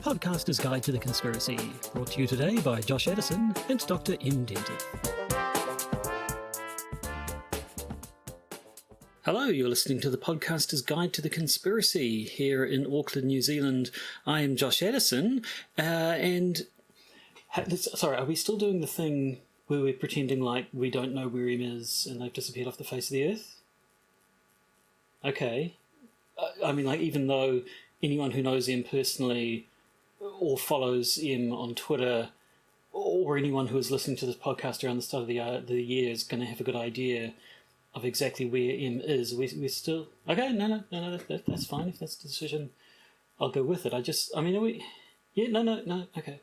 Podcaster's Guide to the Conspiracy, brought to you today by Josh Edison and Dr. M. Dentith. Hello, you're listening to the Podcaster's Guide to the Conspiracy here in Auckland, New Zealand. I am Josh Edison, sorry, are we still doing the thing where we're pretending like we don't know where Em is and they've disappeared off the face of the earth? Okay. I mean, like, even though anyone who knows Em personally or follows Em on Twitter, or anyone who is listening to this podcast around the start of the year is going to have a good idea of exactly where Em is. We're still... Okay, no, that's fine. If that's the decision, I'll go with it. are we... Yeah, no, okay.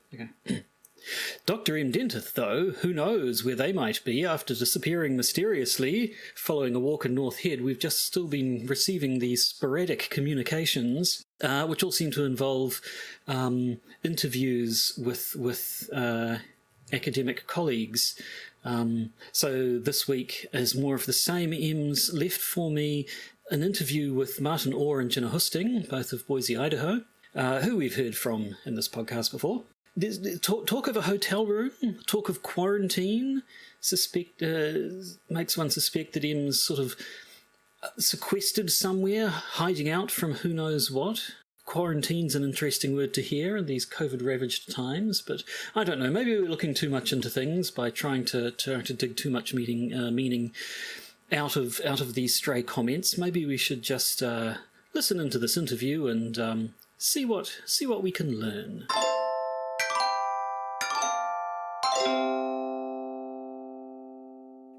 Dr. M. Dentith, though, who knows where they might be after disappearing mysteriously following a walk in North Head. We've just still been receiving these sporadic communications, which all seem to involve interviews with academic colleagues. So this week is more of the same. Em's left for me an interview with Martin Orr and Ginna Husting, both of Boise, Idaho, who we've heard from in this podcast before. There's talk of a hotel room, talk of quarantine, makes one suspect that Em's sort of sequestered somewhere, hiding out from who knows what. Quarantine's an interesting word to hear in these COVID-ravaged times, but I don't know, maybe we're looking too much into things by trying to dig too much meaning out of these stray comments. Maybe we should just listen into this interview and see what we can learn.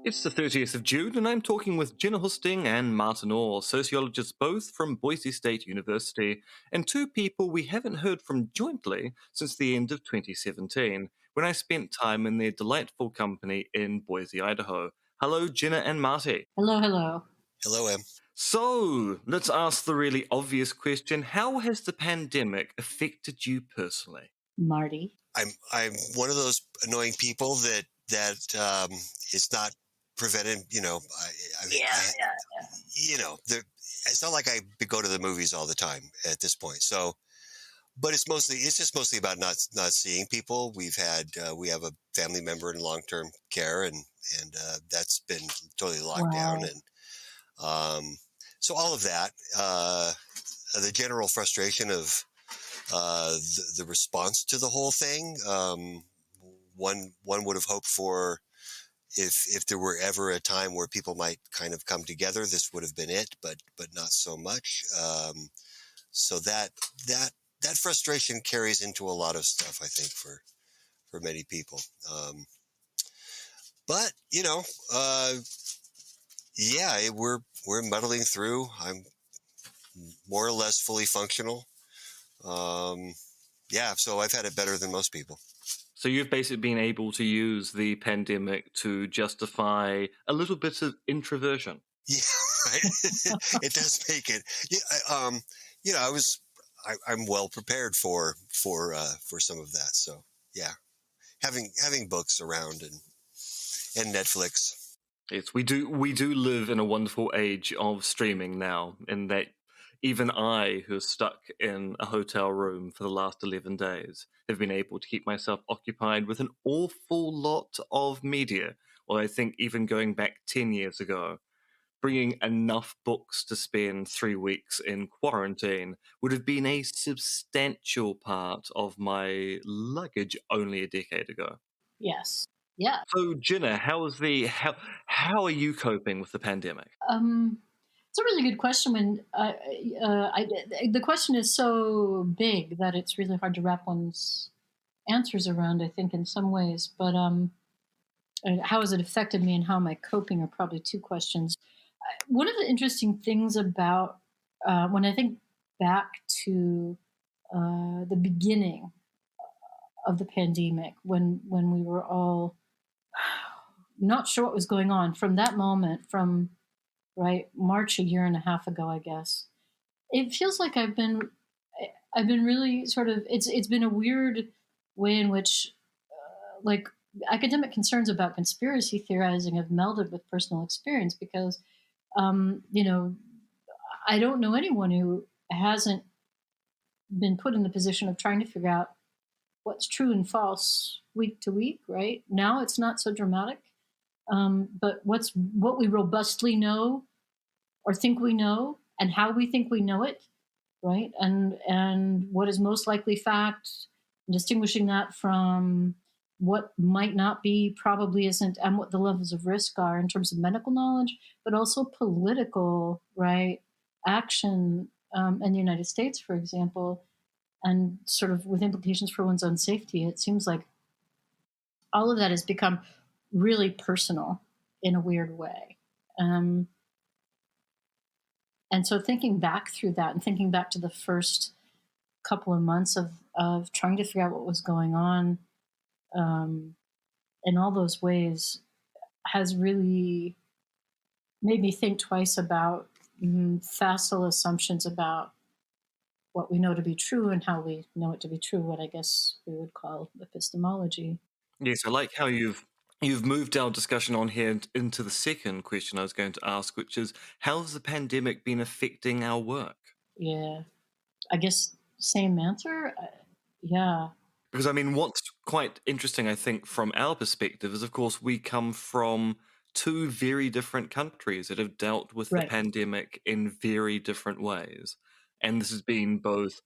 It's the 30th of June, and I'm talking with Ginna Husting and Martin Orr, sociologists both from Boise State University, and two people we haven't heard from jointly since the end of 2017, when I spent time in their delightful company in Boise, Idaho. Hello, Ginna and Marty. Hello. Hello, Em. So, let's ask the really obvious question. How has the pandemic affected you personally? Marty. I'm one of those annoying people that is not prevented. It's not like I go to the movies all the time at this point. So, but it's just mostly about not seeing people. We have a family member in long-term care, and that's been totally locked down, and so all of that, the general frustration of the response to the whole thing. One would have hoped for, if there were ever a time where people might kind of come together, this would have been it, but not so much. So that frustration carries into a lot of stuff, I think, for many people. But we're muddling through. I'm more or less fully functional. So I've had it better than most people. So you've basically been able to use the pandemic to justify a little bit of introversion. Yeah, right. It does make it. Yeah, I'm well prepared for some of that. So yeah, having books around and Netflix. Yes, we do live in a wonderful age of streaming now, in that even I, who is stuck in a hotel room for the last 11 days, have been able to keep myself occupied with an awful lot of media. Well, I think even going back 10 years ago, bringing enough books to spend 3 weeks in quarantine would have been a substantial part of my luggage only a decade ago. Yes. Yeah. So, Ginna, how are you coping with the pandemic? It's a really good question. When the question is so big that it's really hard to wrap one's answers around, I think, in some ways. But how has it affected me and how am I coping are probably two questions. One of the interesting things about when I think back to the beginning of the pandemic, when we were all not sure what was going on, from that moment, from March a year and a half ago, I guess, it feels like I've been really sort of, it's been a weird way in which academic concerns about conspiracy theorizing have melded with personal experience, because I don't know anyone who hasn't been put in the position of trying to figure out what's true and false week to week, right? Now it's not so dramatic. But what we robustly know or think we know and how we think we know it, right? And what is most likely fact, distinguishing that from what might not be, probably isn't, and what the levels of risk are in terms of medical knowledge, but also political, right, action in the United States, for example, and sort of with implications for one's own safety. It seems like all of that has become really personal in a weird way. And so thinking back through that and thinking back to the first couple of months of trying to figure out what was going on in all those ways has really made me think twice about facile assumptions about what we know to be true and how we know it to be true, what I guess we would call epistemology. Yes, I like how you've moved our discussion on here into the second question I was going to ask, which is, how has the pandemic been affecting our work? Yeah, I guess same answer. Yeah. Because, I mean, what's quite interesting, I think, from our perspective is, of course, we come from two very different countries that have dealt with the Right. pandemic in very different ways. And this has been both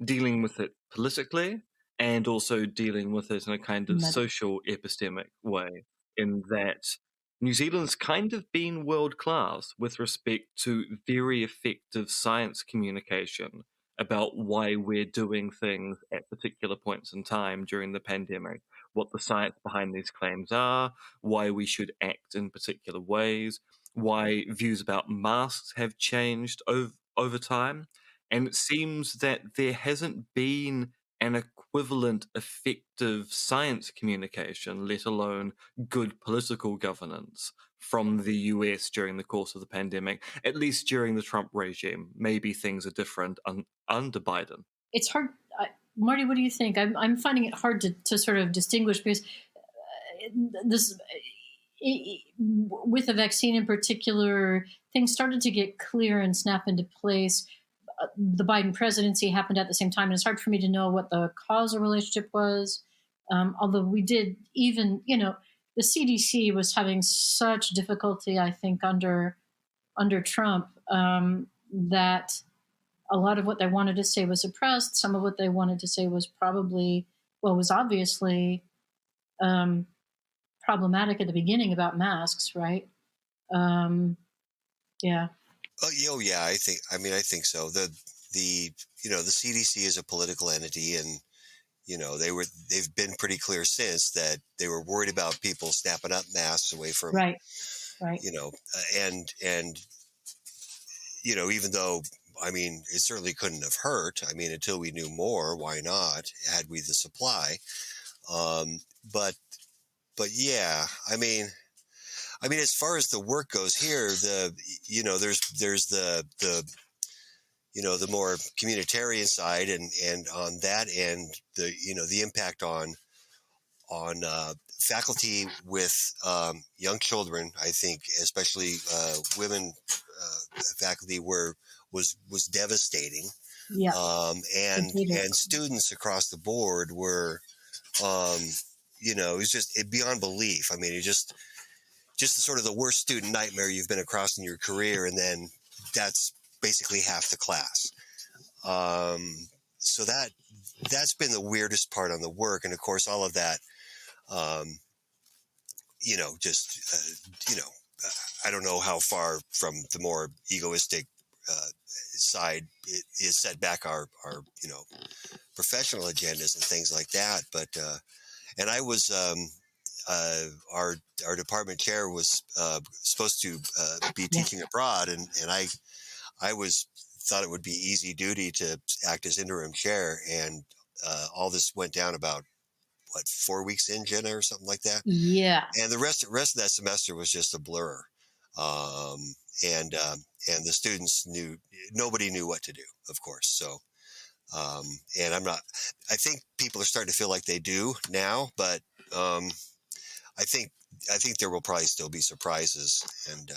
dealing with it politically and also dealing with it in a kind of social epistemic way, in that New Zealand's kind of been world class with respect to very effective science communication about why we're doing things at particular points in time during the pandemic, what the science behind these claims are, why we should act in particular ways, why views about masks have changed over time. And it seems that there hasn't been an equivalent effective science communication, let alone good political governance, from the US during the course of the pandemic, at least during the Trump regime. Maybe things are different under Biden. It's hard. Marty, what do you think? I'm finding it hard to sort of distinguish because this, with the vaccine in particular, things started to get clear and snap into place. The Biden presidency happened at the same time, and it's hard for me to know what the causal relationship was. Although we did even, the CDC was having such difficulty, I think, under Trump, that a lot of what they wanted to say was suppressed. Some of what they wanted to say was was obviously problematic at the beginning about masks, right? Yeah. Oh yeah, I think so. The CDC is a political entity, and they've been pretty clear since that they were worried about people snapping up masks away from right. And even though it certainly couldn't have hurt. Until we knew more, why not? Had we the supply? But yeah, as far as the work goes here, there's the more communitarian side, and on that end, the impact on faculty with young children. I think especially women faculty was devastating. Yeah. And students across the board were, it was just beyond belief. It just sort of the worst student nightmare you've been across in your career, and then that's basically half the class. So that's been the weirdest part on the work, and of course all of that, I don't know how far from the more egoistic side it is set back our professional agendas and things like that. But and I was our department chair was supposed to be teaching abroad, and I thought it would be easy duty to act as interim chair, and all this went down about 4 weeks in, Ginna, or something like that. Yeah. And the rest of that semester was just a blur. And the students nobody knew what to do, of course. So, and I think people are starting to feel like they do now, but I think there will probably still be surprises, and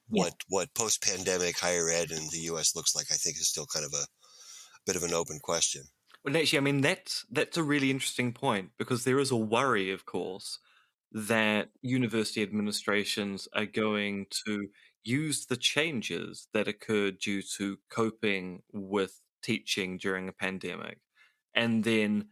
what post-pandemic higher ed in the U.S. looks like, I think, is still kind of bit of an open question. Well, actually, I mean, that's a really interesting point, because there is a worry, of course, that university administrations are going to use the changes that occurred due to coping with teaching during a pandemic and then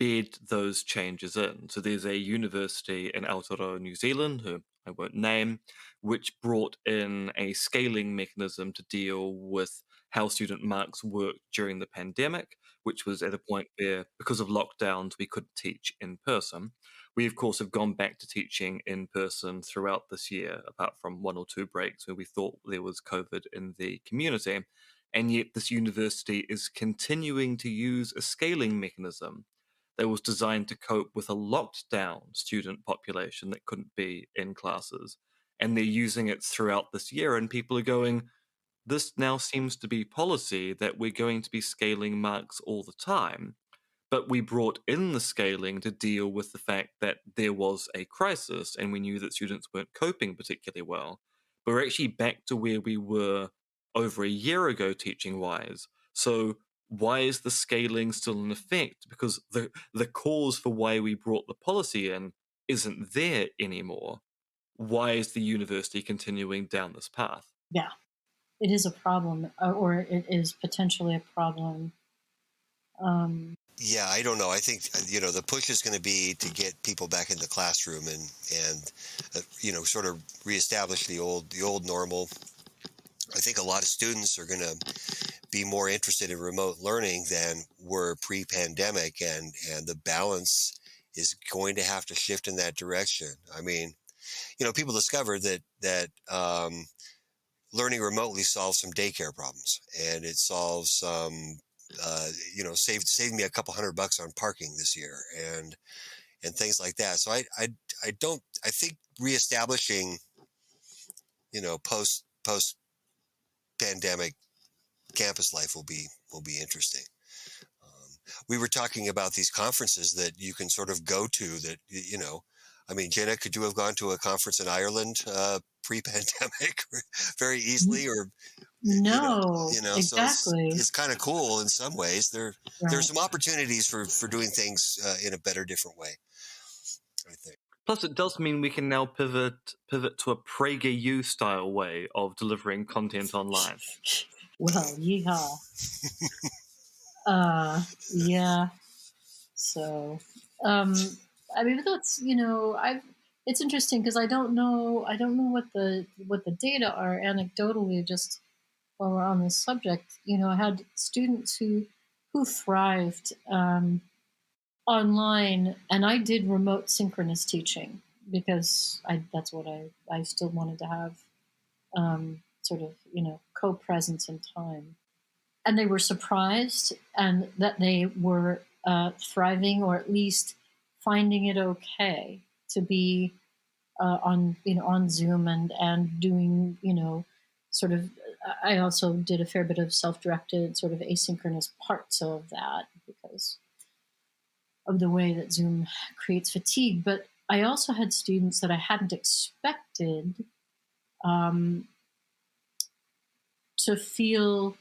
bed those changes in. So there's a university in Aotearoa, New Zealand, who I won't name, which brought in a scaling mechanism to deal with how student marks worked during the pandemic, which was at a point where, because of lockdowns, we couldn't teach in person. We, of course, have gone back to teaching in person throughout this year, apart from 1 or 2 breaks where we thought there was COVID in the community. And yet this university is continuing to use a scaling mechanism that was designed to cope with a locked down student population that couldn't be in classes. And they're using it throughout this year, and people are going, this now seems to be policy that we're going to be scaling marks all the time. But we brought in the scaling to deal with the fact that there was a crisis and we knew that students weren't coping particularly well. But we're actually back to where we were over a year ago teaching wise. So why is the scaling still in effect? Because the cause for why we brought the policy in isn't there anymore. Why is the university continuing down this path? Yeah, it is a problem, or it is potentially a problem. Yeah, I don't know. I think the push is going to be to get people back in the classroom and sort of reestablish the old normal. I think a lot of students are going to be more interested in remote learning than were pre-pandemic, and the balance is going to have to shift in that direction. I mean, people discovered that learning remotely solves some daycare problems, and it solves some saved me a couple $100 on parking this year, and things like that. So I think reestablishing post pandemic campus life will be interesting. We were talking about these conferences that you can sort of go to that, I mean, Ginna, could you have gone to a conference in Ireland pre-pandemic very easily? Or No, So exactly. it's kind of cool in some ways. There's Right. some opportunities for doing things in a better, different way, I think. Plus, it does mean we can now pivot to a PragerU style way of delivering content online. Well, yeehaw. Yeah. So, I mean, that's it's interesting because I don't know what the data are anecdotally. Just while we're on this subject, I had students who thrived online, and I did remote synchronous teaching because that's what I still wanted to have, sort of co-presence in time. And they were surprised, and that they were thriving, or at least finding it okay to be on Zoom and doing sort of. I also did a fair bit of self-directed sort of asynchronous parts of that because of the way that Zoom creates fatigue. But I also had students that I hadn't expected to feel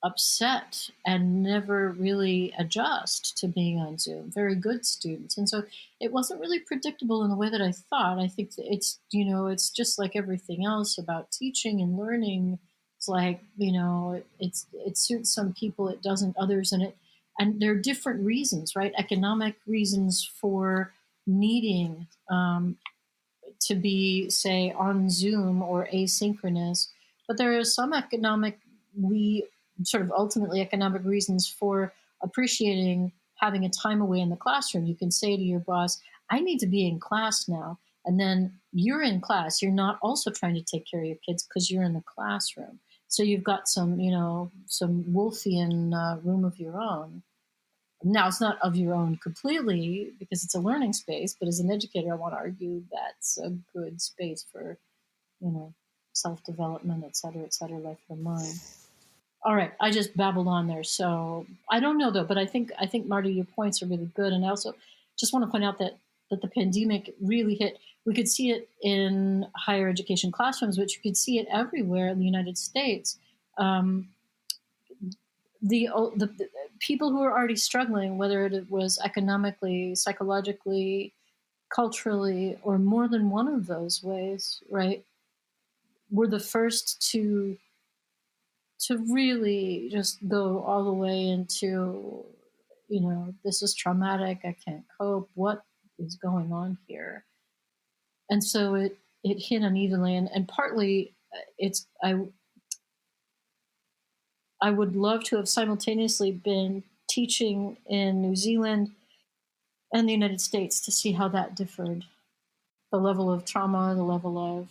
upset and never really adjust to being on Zoom. Very good students. And so it wasn't really predictable in the way that I thought. I think that it's just like everything else about teaching and learning. It's like, it suits some people, it doesn't others. And there are different reasons, right? Economic reasons for needing to be, say, on Zoom or asynchronous. But there are some ultimately economic reasons for appreciating having a time away in the classroom. You can say to your boss, I need to be in class now. And then you're in class. You're not also trying to take care of your kids because you're in the classroom. So you've got some Wolfian room of your own. Now, it's not of your own completely because it's a learning space, but as an educator, I want to argue that's a good space for, self-development, et cetera, life of the mind. All right, I just babbled on there. So I don't know though, but I think Marty, your points are really good. And I also just want to point out that the pandemic really hit. We could see it in higher education classrooms, which you could see it everywhere in the United States. the people who were already struggling, whether it was economically, psychologically, culturally, or more than one of those ways, right, were the first to really just go all the way into, this is traumatic, I can't cope, what is going on here? And so it hit unevenly, and partly it's I would love to have simultaneously been teaching in New Zealand and the United States to see how that differed. The level of trauma, the level of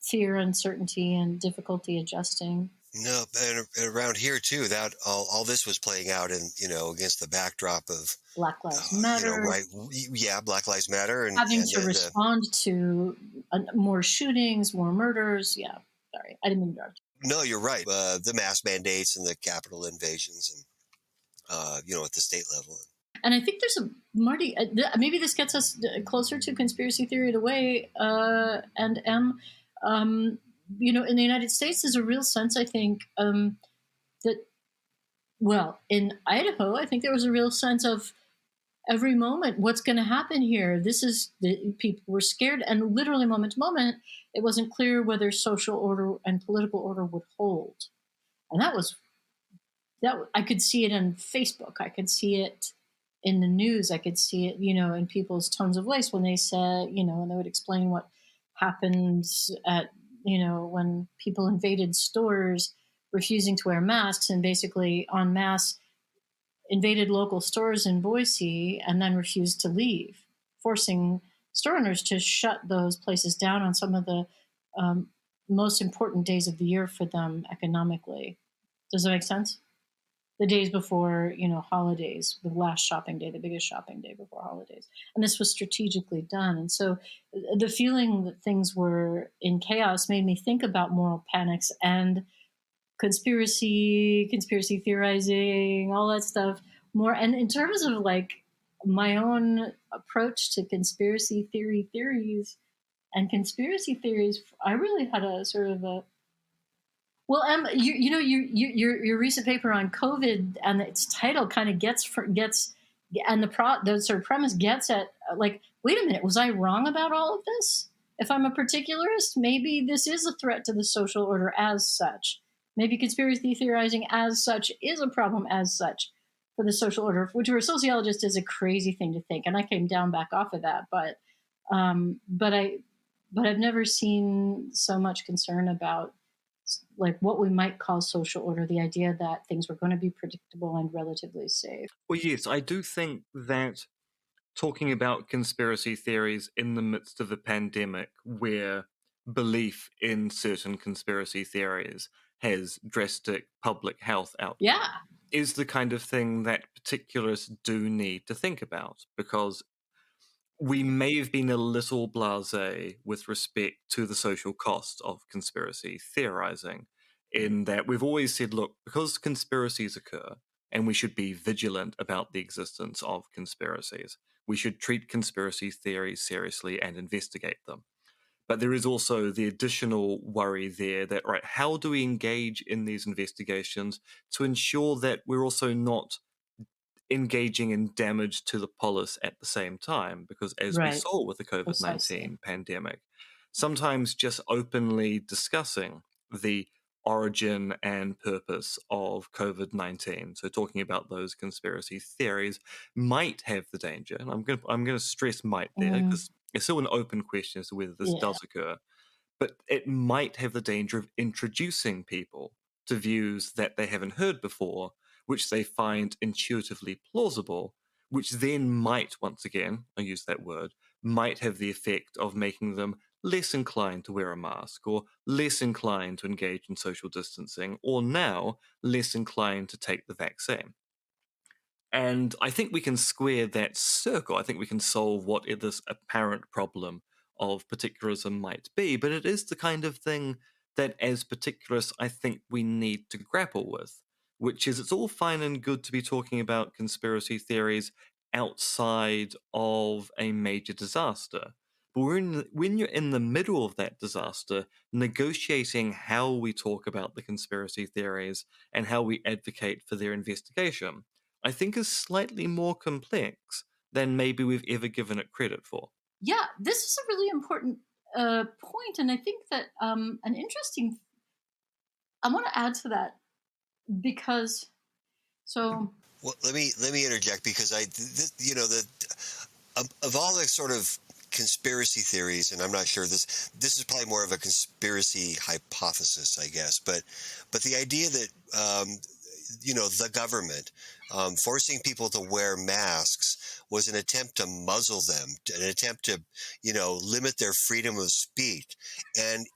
fear, uncertainty, and difficulty adjusting. No, and around here too, that all this was playing out in, against the backdrop of Black Lives Matter. right? Yeah, Black Lives Matter, and having to respond to more shootings, more murders. Yeah, sorry, I didn't mean to interrupt. No, you're right. The mass mandates and the Capitol invasions, and at the state level. And I think there's a Marty. Maybe this gets us closer to conspiracy theory in a way. And M, in the United States, there's a real sense, I think, that, well, in Idaho, I think there was a real sense of every moment, what's going to happen here? People were scared, and literally moment to moment, it wasn't clear whether social order and political order would hold. And that I could see it on Facebook. I could see it in the news. I could see it, in people's tones of voice when they said, and they would explain what happened at, when people invaded stores, refusing to wear masks, and basically en masse invaded local stores in Boise and then refused to leave, forcing store owners to shut those places down on some of the most important days of the year for them economically. Does that make sense? The days before, holidays, the last shopping day, the biggest shopping day before holidays. And this was strategically done. And so the feeling that things were in chaos made me think about moral panics and conspiracy theorizing, all that stuff more. And in terms of like my own approach to conspiracy theories and conspiracy theories, I really had a sort of a, well, your recent paper on COVID and its title kind of gets and the sort of premise gets at like, wait a minute, was I wrong about all of this? If I'm a particularist, maybe this is a threat to the social order as such. Maybe conspiracy theorizing as such is a problem as such for the social order, which for a sociologist is a crazy thing to think. And I came down back off of that, but I've never seen so much concern about like what we might call social order, the idea that things were going to be predictable and relatively safe. Well, yes, I do think that talking about conspiracy theories in the midst of a pandemic where belief in certain conspiracy theories has drastic public health outcomes is the kind of thing that particularists do need to think about, because we may have been a little blasé with respect to the social cost of conspiracy theorizing, in that we've always said, look, because conspiracies occur, and we should be vigilant about the existence of conspiracies, we should treat conspiracy theories seriously and investigate them. But there is also the additional worry there that, right, how do we engage in these investigations to ensure that we're also not engaging in damage to the polis at the same time? Because as we saw with the COVID-19 pandemic, sometimes just openly discussing the origin and purpose of COVID-19, so talking about those conspiracy theories, might have the danger, and I'm going to stress might there, because it's still an open question as to whether this does occur, but it might have the danger of introducing people to views that they haven't heard before, which they find intuitively plausible, which then might, once again, I use that word, might have the effect of making them less inclined to wear a mask, or less inclined to engage in social distancing, or now less inclined to take the vaccine. And I think we can square that circle. I think we can solve what this apparent problem of particularism might be, but it is the kind of thing that as particularists I think we need to grapple with, which is it's all fine and good to be talking about conspiracy theories outside of a major disaster, But when you're in the middle of that disaster, negotiating how we talk about the conspiracy theories and how we advocate for their investigation, I think is slightly more complex than maybe we've ever given it credit for. Yeah, this is a really important point, and I think that an interesting. I want to add to that because so. Well, let me interject because of all the sort of conspiracy theories, and I'm not sure this is probably more of a conspiracy hypothesis, I guess, but the idea that the government forcing people to wear masks was an attempt to muzzle them, an attempt to limit their freedom of speech, and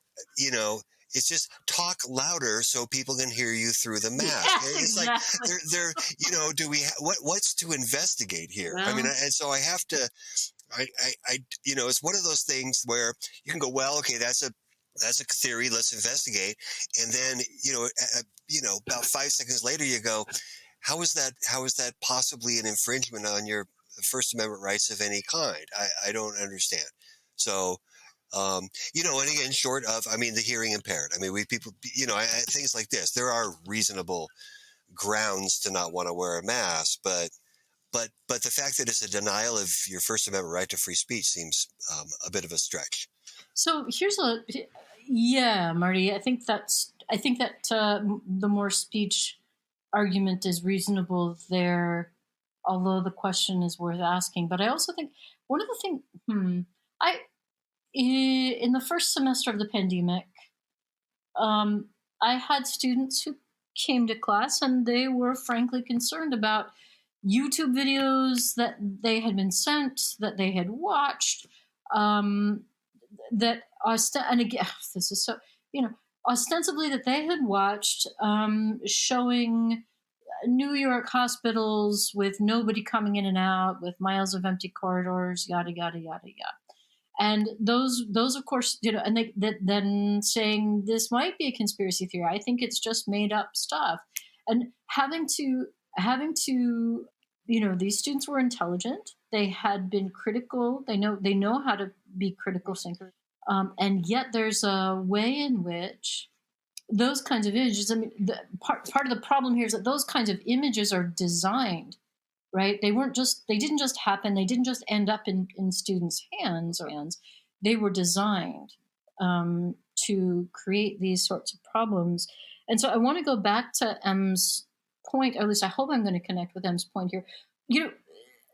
it's just talk louder so people can hear you through the mask. Yes, it's exactly. like they're do we what's to investigate here? Well, I mean, and so I have to. It's one of those things where you can go, well, okay, that's a theory. Let's investigate, and then about 5 seconds later, you go, how is that possibly an infringement on your First Amendment rights of any kind? I don't understand. So, and again, short of, I mean, the hearing impaired. I mean, things like this. There are reasonable grounds to not want to wear a mask, but the fact that it's a denial of your First Amendment right to free speech seems a bit of a stretch. So Marty. I think that the more speech argument is reasonable there, although the question is worth asking. But I also think one of the things in the first semester of the pandemic, I had students who came to class and they were frankly concerned about YouTube videos that they had been sent, that they had watched, and again, this is so, ostensibly that they had watched, showing New York hospitals with nobody coming in and out, with miles of empty corridors, yada, yada, yada, yada. And those of course, and then saying this might be a conspiracy theory. I think it's just made up stuff. And having to, these students were intelligent. They had been critical. They know how to be critical thinkers. And yet there's a way in which those kinds of images, I mean, part of the problem here is that those kinds of images are designed, right? They didn't just happen. They didn't just end up in students' hands. They were designed to create these sorts of problems. And so I want to go back to M's point, or at least I hope I'm going to connect with M's point here.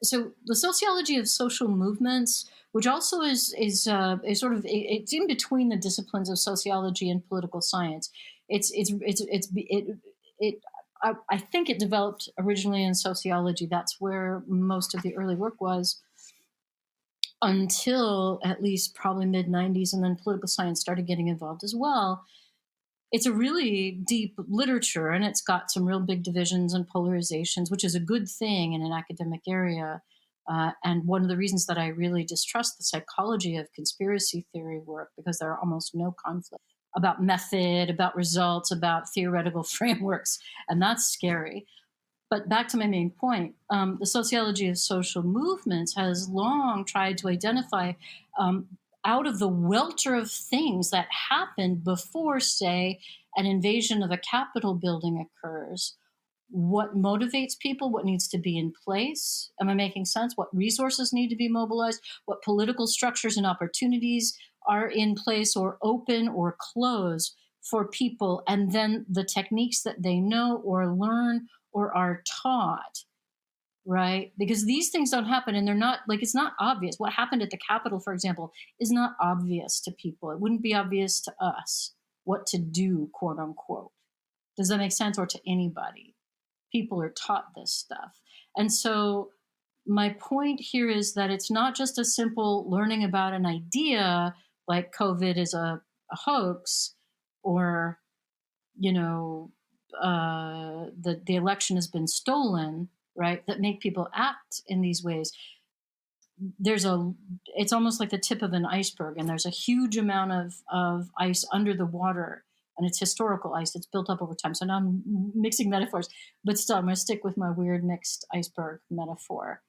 So the sociology of social movements, which also is sort of, it's in between the disciplines of sociology and political science. I think it developed originally in sociology. That's where most of the early work was, until at least probably mid-90s, and then political science started getting involved as well. It's a really deep literature, and it's got some real big divisions and polarizations, which is a good thing in an academic area. And one of the reasons that I really distrust the psychology of conspiracy theory work, because there are almost no conflict about method, about results, about theoretical frameworks, and that's scary. But back to my main point, the sociology of social movements has long tried to identify, out of the welter of things that happened before, say, an invasion of a Capitol building occurs, what motivates people, what needs to be in place. Am I making sense? What resources need to be mobilized, what political structures and opportunities are in place or open or closed for people, and then the techniques that they know or learn or are taught, right? Because these things don't happen, and they're not, like, it's not obvious. What happened at the Capitol, for example, is not obvious to people. It wouldn't be obvious to us what to do, quote unquote. Does that make sense? Or to anybody? People are taught this stuff. And so my point here is that it's not just a simple learning about an idea, like COVID is a hoax, or, the election has been stolen, right, that make people act in these ways. It's almost like the tip of an iceberg, and there's a huge amount of ice under the water, and it's historical ice. It's built up over time. So now I'm mixing metaphors, but still I'm going to stick with my weird mixed iceberg metaphor.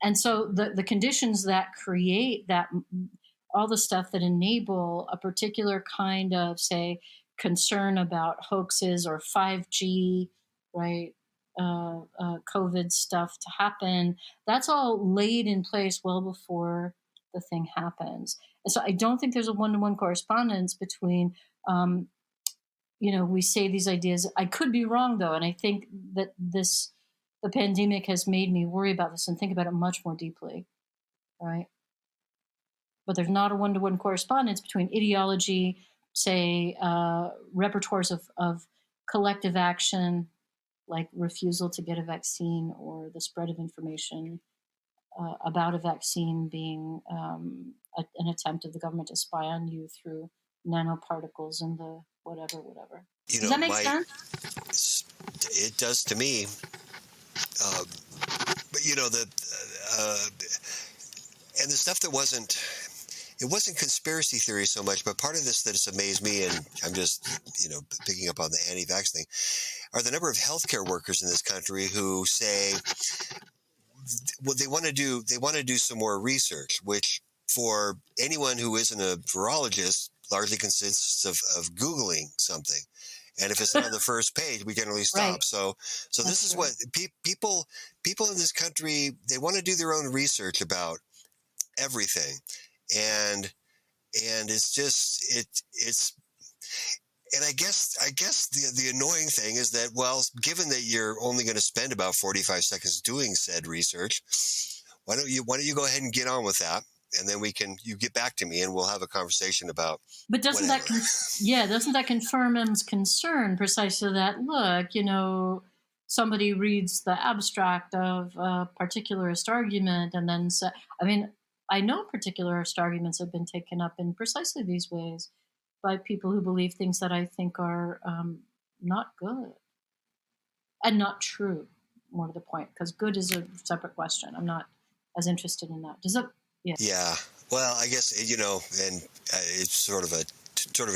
And so the conditions that create that, all the stuff that enable a particular kind of, say, concern about hoaxes or 5G, right, COVID stuff to happen, that's all laid in place well before the thing happens. And so I don't think there's a one-to-one correspondence between, we say these ideas. I could be wrong, though, and I think that the pandemic has made me worry about this and think about it much more deeply, right? But there's not a one-to-one correspondence between ideology, say, repertoires of collective action, like refusal to get a vaccine or the spread of information about a vaccine being an attempt of the government to spy on you through nanoparticles and the whatever. Does that make sense? It does to me. But and the stuff that wasn't conspiracy theory so much, but part of this that's amazed me, and I'm just, picking up on the anti-vax thing, are the number of healthcare workers in this country who say, well, they want to do some more research, which for anyone who isn't a virologist largely consists of Googling something. And if it's not on the first page, we generally stop. Right. So this is what people in this country, they want to do their own research about everything. And it's just, and I guess the annoying thing is that, well, given that you're only going to spend about 45 seconds doing said research, why don't you go ahead and get on with that? And then you get back to me and we'll have a conversation about. But doesn't that confirm M's concern precisely that, look, somebody reads the abstract of a particularist argument and then say, I know particularist arguments have been taken up in precisely these ways by people who believe things that I think are not good and not true, more to the point, because good is a separate question. I'm not as interested in that. Does that? Yeah. Yeah. Well, I guess, and it's sort of a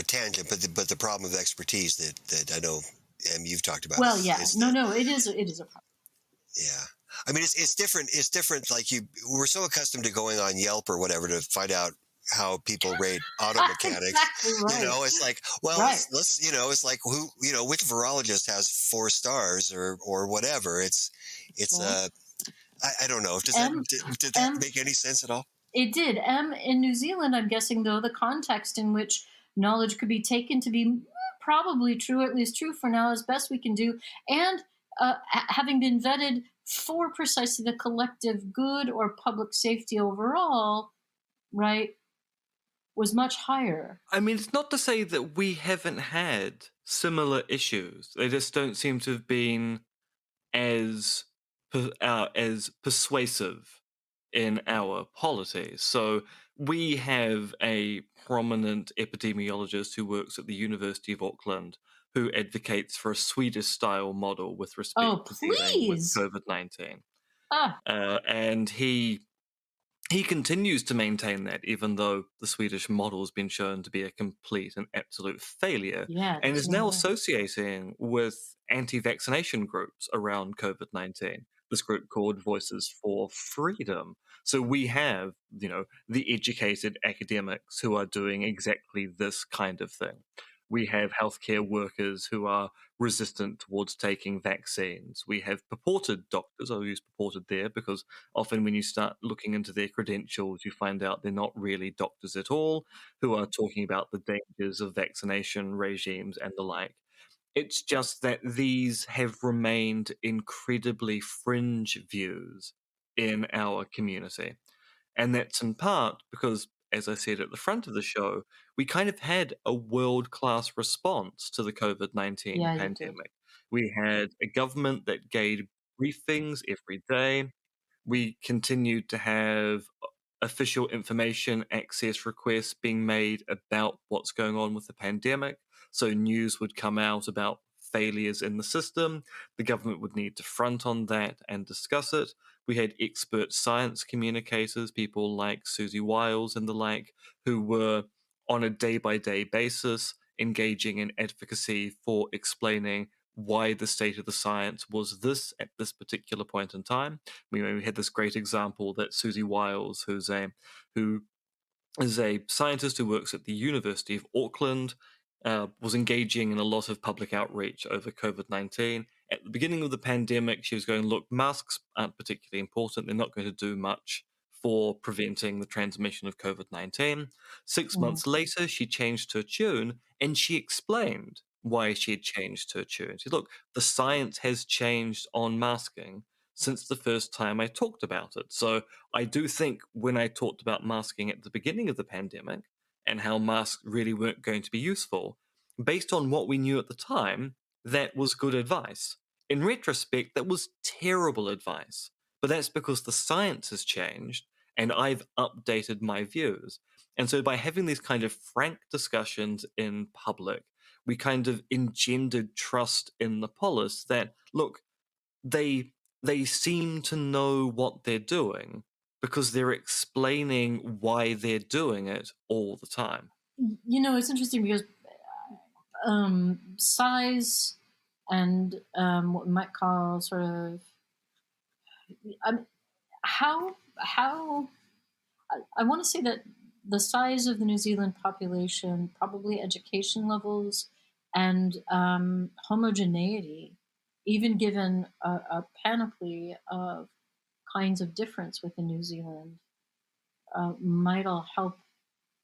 tangent, but the problem of expertise that I know you've talked about. Well, yeah. It is a problem. Yeah. It's different. It's different. Like we're so accustomed to going on Yelp or whatever to find out how people rate auto mechanics. Exactly right. It's like, well, let's it's like which virologist has 4 stars or whatever. It's I don't know. Did that make any sense at all? It did. In New Zealand, I'm guessing, though, the context in which knowledge could be taken to be probably true, at least true for now, as best we can do, and having been vetted for precisely the collective good or public safety overall, right, was much higher. It's not to say that we haven't had similar issues. They just don't seem to have been as persuasive in our polities. So we have a prominent epidemiologist who works at the University of Auckland who advocates for a Swedish-style model with respect to dealing with COVID-19. And he continues to maintain that, even though the Swedish model has been shown to be a complete and absolute failure, and is now associating with anti-vaccination groups around COVID-19. This group called Voices for Freedom. So we have, the educated academics who are doing exactly this kind of thing. We have healthcare workers who are resistant towards taking vaccines. We have purported doctors. I'll use purported there because often when you start looking into their credentials, you find out they're not really doctors at all, who are talking about the dangers of vaccination regimes and the like. It's just that these have remained incredibly fringe views in our community. And that's in part because, as I said at the front of the show, we kind of had a world-class response to the COVID-19 pandemic. We had a government that gave briefings every day. We continued to have official information access requests being made about what's going on with the pandemic. So news would come out about failures in the system. The government would need to front on that and discuss it. We had expert science communicators, people like Susie Wiles and the like, who were on a day-by-day basis engaging in advocacy for explaining why the state of the science was this at this particular point in time. We had this great example that Susie Wiles, who is a scientist who works at the University of Auckland, was engaging in a lot of public outreach over COVID-19. At the beginning of the pandemic, she was going, look, masks aren't particularly important. They're not going to do much for preventing the transmission of COVID-19. 6 months later, she changed her tune, and she explained why she had changed her tune. She said, look, the science has changed on masking since the first time I talked about it. So I do think when I talked about masking at the beginning of the pandemic and how masks really weren't going to be useful, based on what we knew at the time, that was good advice. In retrospect, that was terrible advice, but that's because the science has changed and I've updated my views. And so by having these kind of frank discussions in public, we kind of engendered trust in the polis that, look, they seem to know what they're doing because they're explaining why they're doing it all the time. It's interesting because size and what we might call sort of how I want to say that the size of the New Zealand population, probably education levels, and homogeneity, even given a panoply of kinds of difference within New Zealand, might all help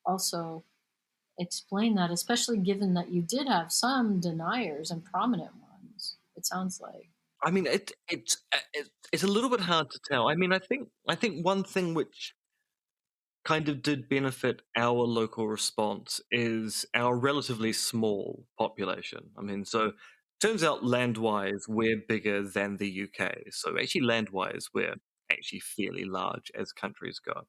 also explain that, especially given that you did have some deniers and prominent ones, it sounds like. I mean, it's a little bit hard to tell. I mean, I think one thing which kind of did benefit our local response is our relatively small population. I mean, so turns out land-wise, we're bigger than the UK. So actually land-wise, we're actually fairly large as countries go.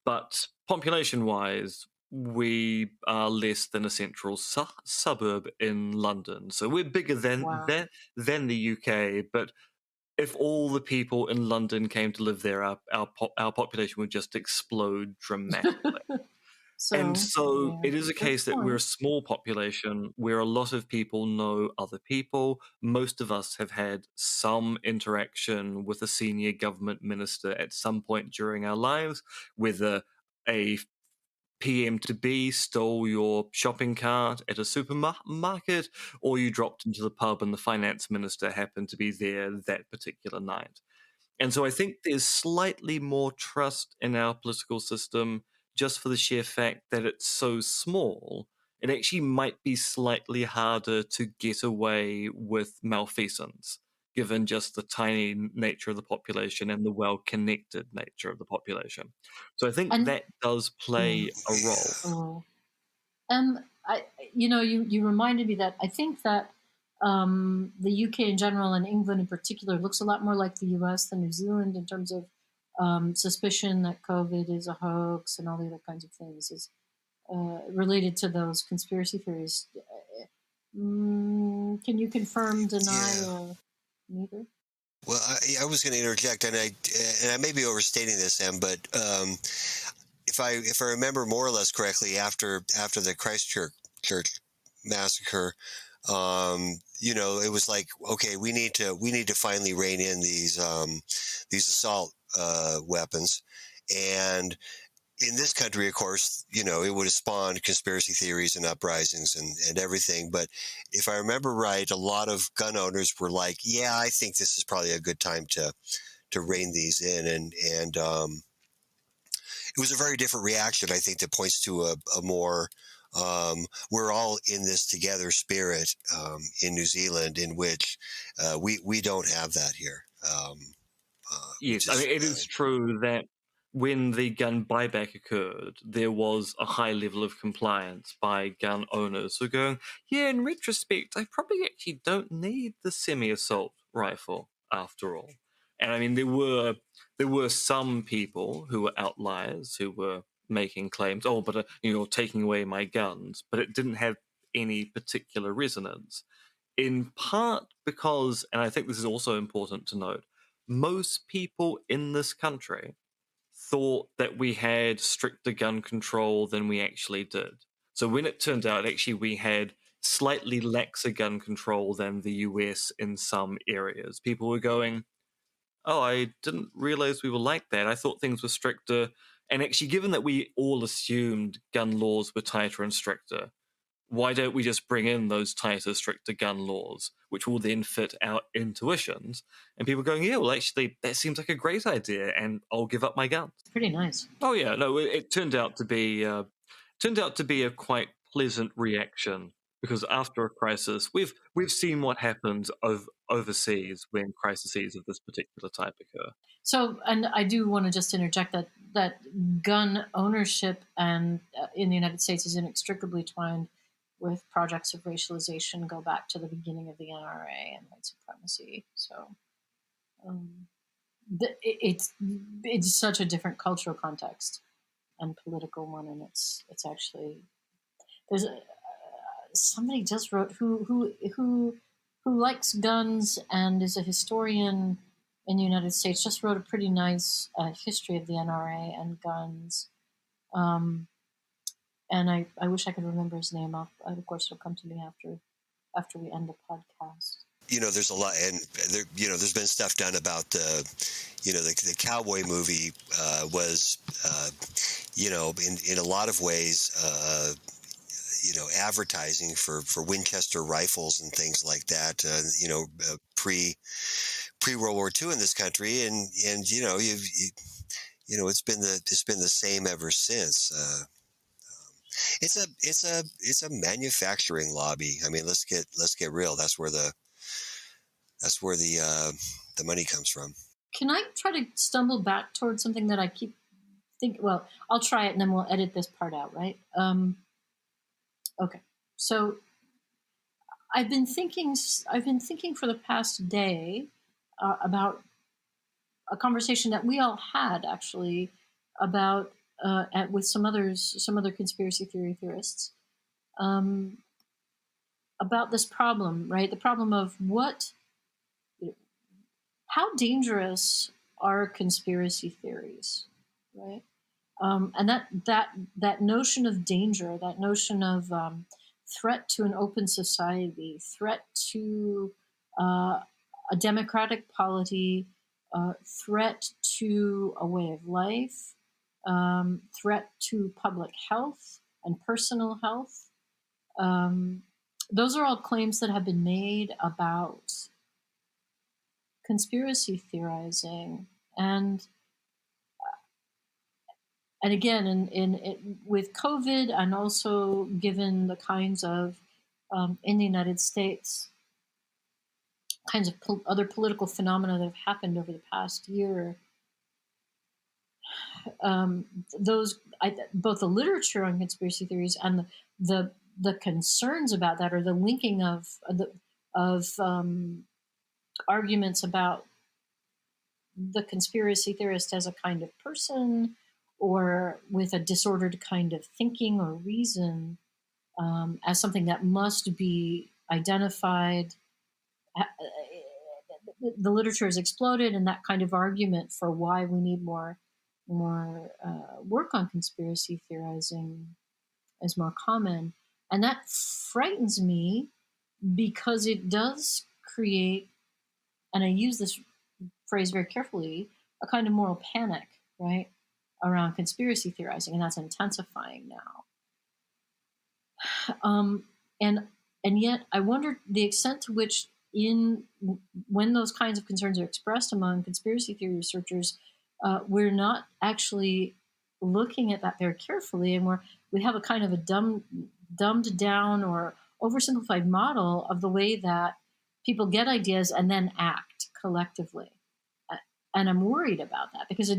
But population-wise, we are less than a central suburb in London. So we're bigger than the UK, but if all the people in London came to live there, our population would just explode dramatically. So it is a case that we're a small population where a lot of people know other people. Most of us have had some interaction with a senior government minister at some point during our lives, whether a PM-to-be stole your shopping cart at a supermarket, or you dropped into the pub and the finance minister happened to be there that particular night. And so I think there's slightly more trust in our political system just for the sheer fact that it's so small. It actually might be slightly harder to get away with malfeasance, given just the tiny nature of the population and the well-connected nature of the population. So I think that does play a role. You reminded me that I think that the UK in general and England in particular looks a lot more like the US than New Zealand in terms of suspicion that COVID is a hoax and all the other kinds of things is related to those conspiracy theories. Can you confirm, deny, or neither? Well, I was going to interject, and I may be overstating this, Em, but if I remember more or less correctly, after the Christchurch massacre, it was like, okay, we need to finally rein in these assault weapons, and in this country, of course, it would have spawned conspiracy theories and uprisings and everything. But if I remember right, a lot of gun owners were like, yeah, I think this is probably a good time to rein these in. And it was a very different reaction, I think, that points to a more we're all in this together spirit in New Zealand, in which we don't have that here. Yes, I mean, it is true that when the gun buyback occurred, there was a high level of compliance by gun owners who are going, yeah, in retrospect, I probably actually don't need the semi-assault rifle after all. And I mean, there were some people who were outliers who were making claims, oh, but you're taking away my guns, but it didn't have any particular resonance. In part because, and I think this is also important to note, most people in this country thought that we had stricter gun control than we actually did. So when it turned out actually we had slightly laxer gun control than the US in some areas. People were going, oh, I didn't realize we were like that. I thought things were stricter. And actually, given that we all assumed gun laws were tighter and stricter, why don't we just bring in those tighter, stricter gun laws, which will then fit our intuitions? And people going, yeah, well, actually, that seems like a great idea, and I'll give up my guns. Pretty nice. Oh yeah, no, it turned out to be a quite pleasant reaction, because after a crisis, we've seen what happens overseas when crises of this particular type occur. So, and I do want to just interject that gun ownership and in the United States is inextricably twined with projects of racialization, go back to the beginning of the NRA and white supremacy. So, it's such a different cultural context and political one, and it's actually there's somebody just wrote who likes guns and is a historian in the United States, just wrote a pretty nice history of the NRA and guns. And I wish I could remember his name. Of course, it'll come to me after we end the podcast. There's a lot, and there's been stuff done about the cowboy movie was, in a lot of ways, advertising for Winchester rifles and things like that. Pre World War II in this country, and it's been the same ever since. It's a manufacturing lobby. I mean, let's get real. That's where the money comes from. Can I try to stumble back towards something that I keep thinking? Well, I'll try it, and then we'll edit this part out, right? Okay. So I've been thinking for the past day about a conversation that we all had actually about with some other conspiracy theorists about this problem, right? The problem of how dangerous are conspiracy theories, right? And that notion of danger, that notion of threat to an open society, threat to a democratic polity, threat to a way of life, threat to public health and personal health. Those are all claims that have been made about conspiracy theorizing, and again, with COVID, and also given the kinds of in the United States, kinds of other political phenomena that have happened over the past year, both the literature on conspiracy theories and the concerns about that, or the linking of arguments about the conspiracy theorist as a kind of person, or with a disordered kind of thinking or reason, as something that must be identified. The literature has exploded, and that kind of argument for why we need more work on conspiracy theorizing is more common. And that frightens me, because it does create, and I use this phrase very carefully, a kind of moral panic, right, around conspiracy theorizing, and that's intensifying now. And yet, I wonder the extent to which, when those kinds of concerns are expressed among conspiracy theory researchers, we're not actually looking at that very carefully, and we have a kind of a dumbed down or oversimplified model of the way that people get ideas and then act collectively. And I'm worried about that, because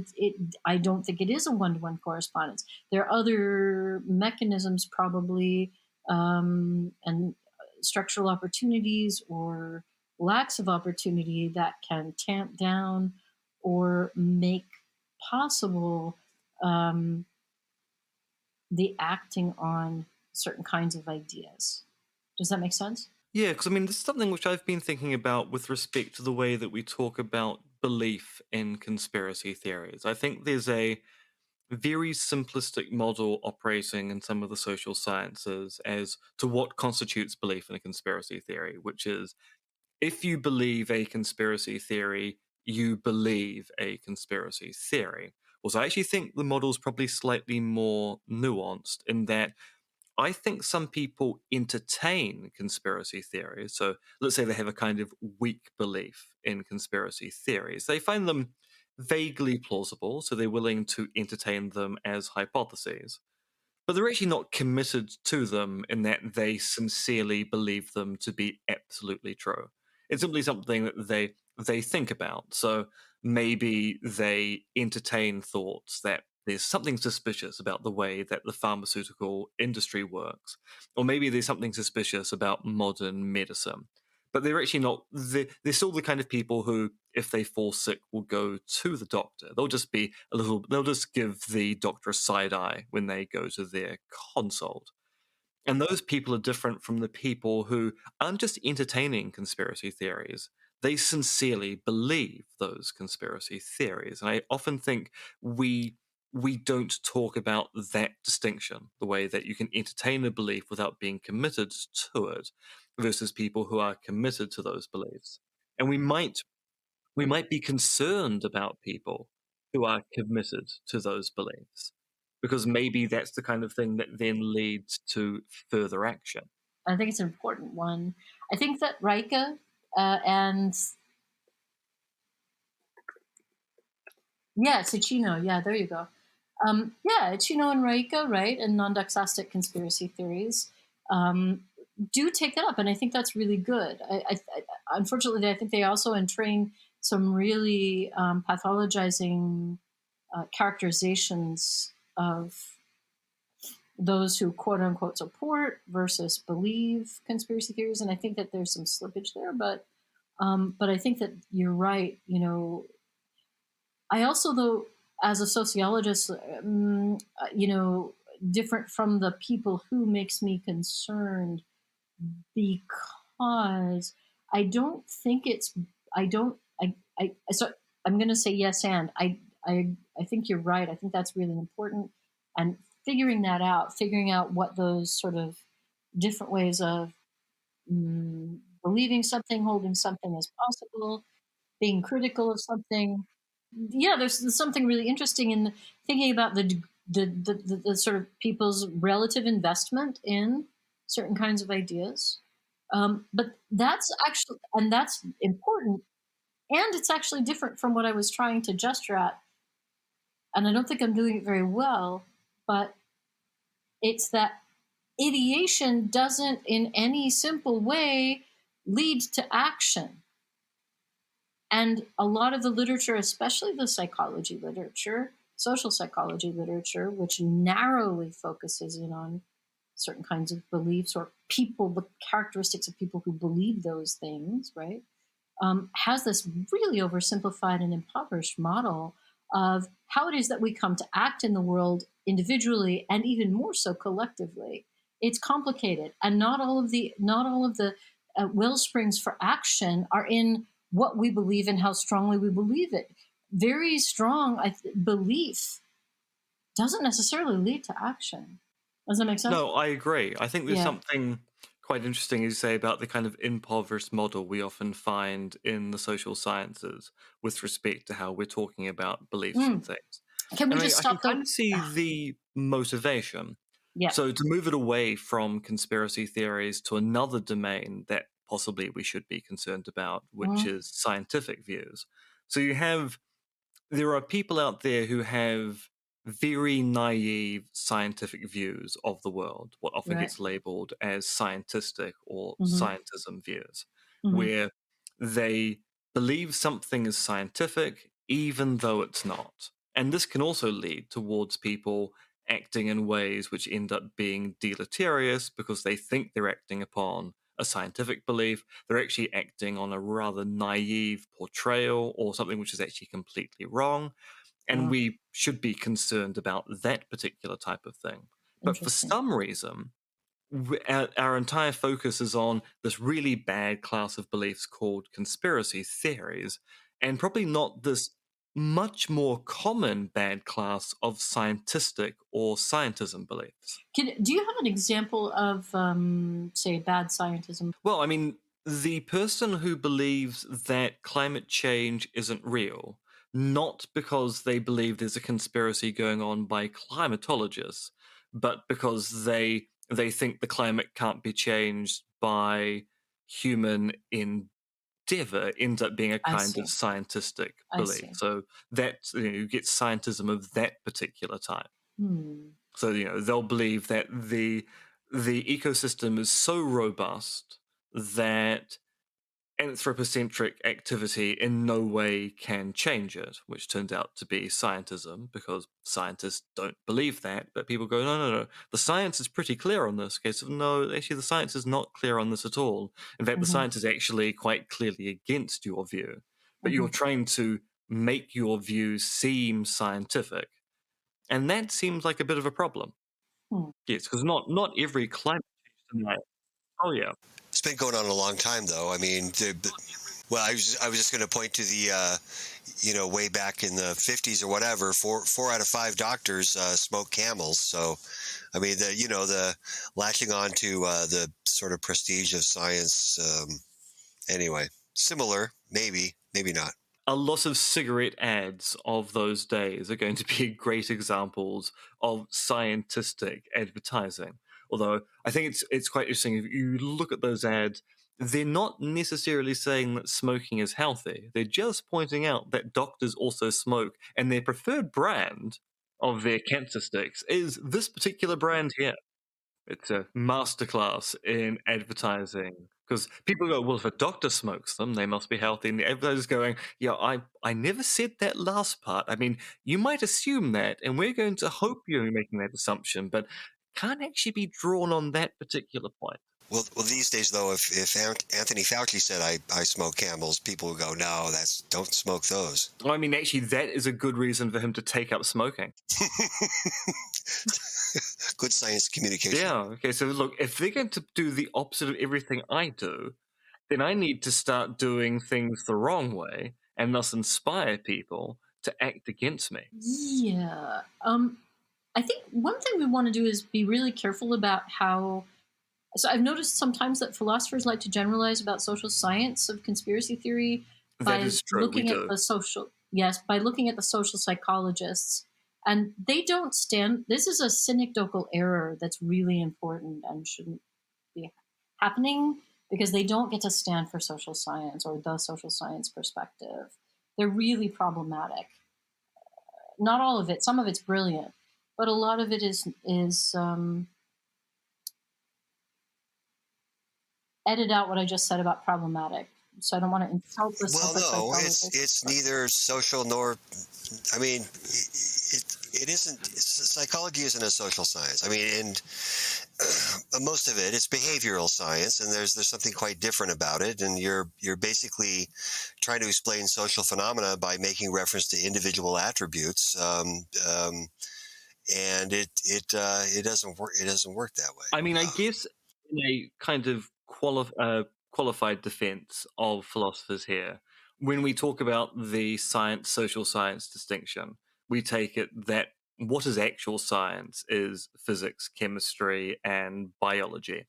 I don't think it is a one-to-one correspondence. There are other mechanisms probably, and structural opportunities or lacks of opportunity that can tamp down or make possible the acting on certain kinds of ideas. Does that make sense? Yeah, because I mean, this is something which I've been thinking about with respect to the way that we talk about belief in conspiracy theories. I think there's a very simplistic model operating in some of the social sciences as to what constitutes belief in a conspiracy theory, which is if you believe a conspiracy theory, you believe a conspiracy theory. Well, so I actually think the model's probably slightly more nuanced in that I think some people entertain conspiracy theories. So let's say they have a kind of weak belief in conspiracy theories. They find them vaguely plausible, so they're willing to entertain them as hypotheses. But they're actually not committed to them in that they sincerely believe them to be absolutely true. It's simply something that they think about. So maybe they entertain thoughts that there's something suspicious about the way that the pharmaceutical industry works, or maybe there's something suspicious about modern medicine. But they're actually not. They're still the kind of people who, if they fall sick, will go to the doctor. They'll just be a little. They'll just give the doctor a side eye when they go to their consult. And those people are different from the people who aren't just entertaining conspiracy theories. They sincerely believe those conspiracy theories. And I often think we don't talk about that distinction, the way that you can entertain a belief without being committed to it, versus people who are committed to those beliefs. And we might be concerned about people who are committed to those beliefs because maybe that's the kind of thing that then leads to further action. I think it's an important one. I think that Rika and Ticino, there you go. Ticino and Rika, right, and non-doxastic conspiracy theories do take that up, and I think that's really good. Unfortunately, I think they also entrain some really pathologizing characterizations of those who quote unquote support versus believe conspiracy theories, and I think that there's some slippage there. But I think that you're right. I also, though, as a sociologist, different from the people who makes me concerned because I don't think it's. I don't. So I'm going to say yes, and I think you're right. I think that's really important, and figuring out what those sort of different ways of believing something, holding something as possible, being critical of something. Yeah, there's something really interesting in thinking about the sort of people's relative investment in certain kinds of ideas. But that's important, and it's actually different from what I was trying to gesture at. And I don't think I'm doing it very well, but it's that ideation doesn't in any simple way lead to action. And a lot of the literature, especially the psychology literature, social psychology literature, which narrowly focuses in on certain kinds of beliefs or people, the characteristics of people who believe those things, right, has this really oversimplified and impoverished model of how it is that we come to act in the world individually and even more so collectively. It's complicated, and not all of the well springs for action are in what we believe and how strongly we believe it. Very strong belief doesn't necessarily lead to action. Does that make sense? No, I agree. I think there's something quite interesting you say about the kind of impoverished model we often find in the social sciences with respect to how we're talking about beliefs and things. Can we just stop? I can kind of see the motivation. Yeah. So to move it away from conspiracy theories to another domain that possibly we should be concerned about, which is scientific views. So there are people out there who have very naive scientific views of the world, what often gets labeled as scientistic or scientism views, where they believe something is scientific even though it's not. And this can also lead towards people acting in ways which end up being deleterious because they think they're acting upon a scientific belief. They're actually acting on a rather naive portrayal or something which is actually completely wrong. And we should be concerned about that particular type of thing. But for some reason, our entire focus is on this really bad class of beliefs called conspiracy theories, and probably not this much more common bad class of scientistic or scientism beliefs. Do you have an example of, say, bad scientism? Well, I mean, the person who believes that climate change isn't real, not because they believe there's a conspiracy going on by climatologists, but because they think the climate can't be changed by human endeavor, ends up being a I kind see. of scientistic I belief. see. So that's, you get scientism of that particular type. Hmm. So they'll believe that the ecosystem is so robust that anthropocentric activity in no way can change it, which turns out to be scientism, because scientists don't believe that, but people go, no, the science is pretty clear on this. Okay, so no, actually the science is not clear on this at all. In fact, the Mm-hmm. science is actually quite clearly against your view, but you're Mm-hmm. trying to make your view seem scientific, and that seems like a bit of a problem. Hmm. Yes, because not every climate change denier. Oh yeah. It's been going on a long time, though. I mean, well, I was just going to point to the, way back in the 50s or whatever, four out of five doctors smoked Camels. So, I mean, the latching on to the sort of prestige of science. Anyway, similar, maybe not. A lot of cigarette ads of those days are going to be great examples of scientistic advertising. Although I think it's quite interesting, if you look at those ads, they're not necessarily saying that smoking is healthy. They're just pointing out that doctors also smoke, and their preferred brand of their cancer sticks is this particular brand here. It's a masterclass in advertising, because people go, well, if a doctor smokes them, they must be healthy. And the advertiser's going, yeah, I never said that last part. I mean, you might assume that, and we're going to hope you're making that assumption, but can't actually be drawn on that particular point. Well, these days though, if Anthony Fauci said I smoke Camels, people would go, no, don't smoke those. Well, I mean, actually, that is a good reason for him to take up smoking. Good science communication. Yeah. Okay. So look, if they're going to do the opposite of everything I do, then I need to start doing things the wrong way and thus inspire people to act against me. Yeah. I think one thing we want to do is be really careful about how. So I've noticed sometimes that philosophers like to generalize about social science of conspiracy theory That by is true. looking We at do. the social. Yes, by looking at the social psychologists, and they don't stand. This is a synecdochal error that's really important and shouldn't be happening, because they don't get to stand for social science or the social science perspective. They're really problematic. Not all of it. Some of it's brilliant, but a lot of it is edit out what I just said about problematic. So I don't want to insult the Well, social no, psychologist. it's neither social nor. I mean, it isn't. Psychology isn't a social science. I mean, and most of it's behavioral science, and there's something quite different about it. And you're basically trying to explain social phenomena by making reference to individual attributes. And it doesn't work. It doesn't work that way. I mean, I guess in a kind of qualified defense of philosophers here, when we talk about the science social science distinction, we take it that what is actual science is physics, chemistry, and biology.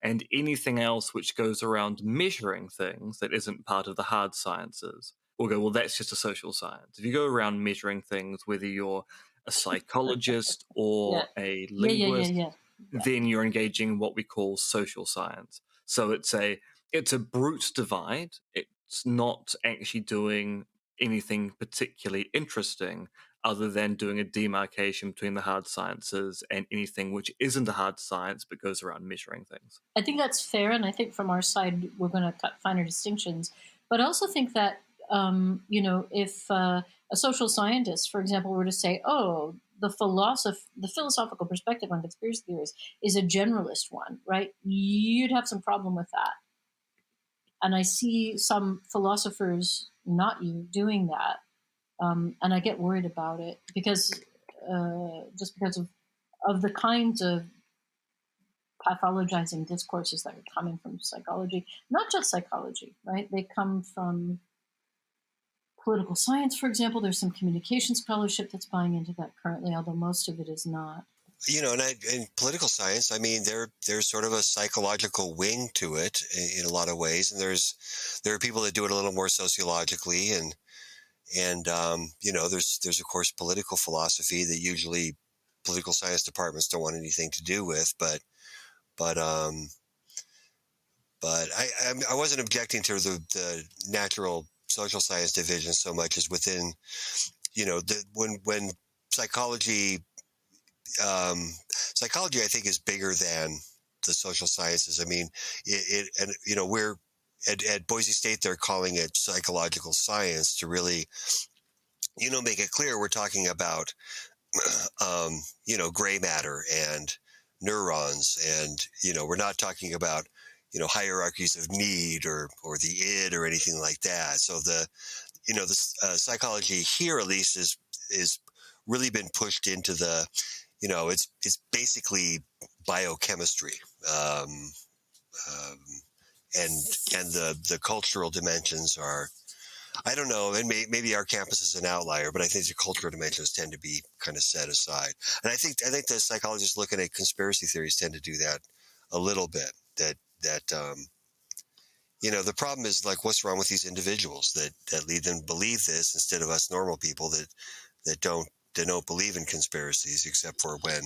And anything else which goes around measuring things that isn't part of the hard sciences, we'll go, well, that's just a social science. If you go around measuring things, whether you're a psychologist or Yeah. a Yeah. linguist, then you're engaging in what we call social science. So it's a brute divide. It's not actually doing anything particularly interesting other than doing a demarcation between the hard sciences and anything which isn't a hard science but goes around measuring things. I think that's fair, and I think from our side we're going to cut finer distinctions. But I also think that if a social scientist, for example, were to say, "Oh, the philosophical perspective on conspiracy theories is a generalist one," right? You'd have some problem with that. And I see some philosophers, not you, doing that, and I get worried about it because just because of the kinds of pathologizing discourses that are coming from psychology, not just psychology, right? They come from political science, for example. There's some communication scholarship that's buying into that currently, although most of it is not. And in political science, I mean, there's sort of a psychological wing to it in a lot of ways, and there are people that do it a little more sociologically, and there's of course political philosophy that usually political science departments don't want anything to do with, but I wasn't objecting to the natural social science division so much as within, when psychology. Psychology, I think, is bigger than the social sciences. I mean, we're at Boise State, they're calling it psychological science to really, make it clear we're talking about, gray matter and neurons, and we're not talking about, hierarchies of need or the id or anything like that. So the psychology here, at least, is really been pushed into the it's basically biochemistry, and the cultural dimensions are, I don't know, and maybe our campus is an outlier, but I think the cultural dimensions tend to be kind of set aside. And I think the psychologists looking at conspiracy theories tend to do that a little bit. That the problem is, like, what's wrong with these individuals that lead them to believe this instead of us normal people that don't believe in conspiracies, except for when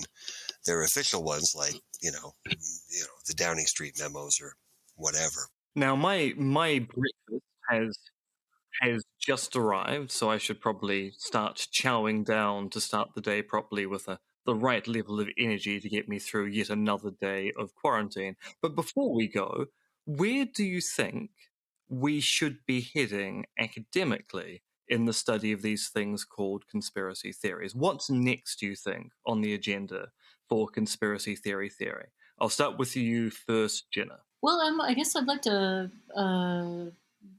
they're official ones, like the Downing Street memos or whatever. Now, my breakfast has just arrived, so I should probably start chowing down to start the day properly with the right level of energy to get me through yet another day of quarantine. But before we go, where do you think we should be heading academically in the study of these things called conspiracy theories? What's next, do you think, on the agenda for conspiracy theory? I'll start with you first, Ginna. Well, I guess I'd like to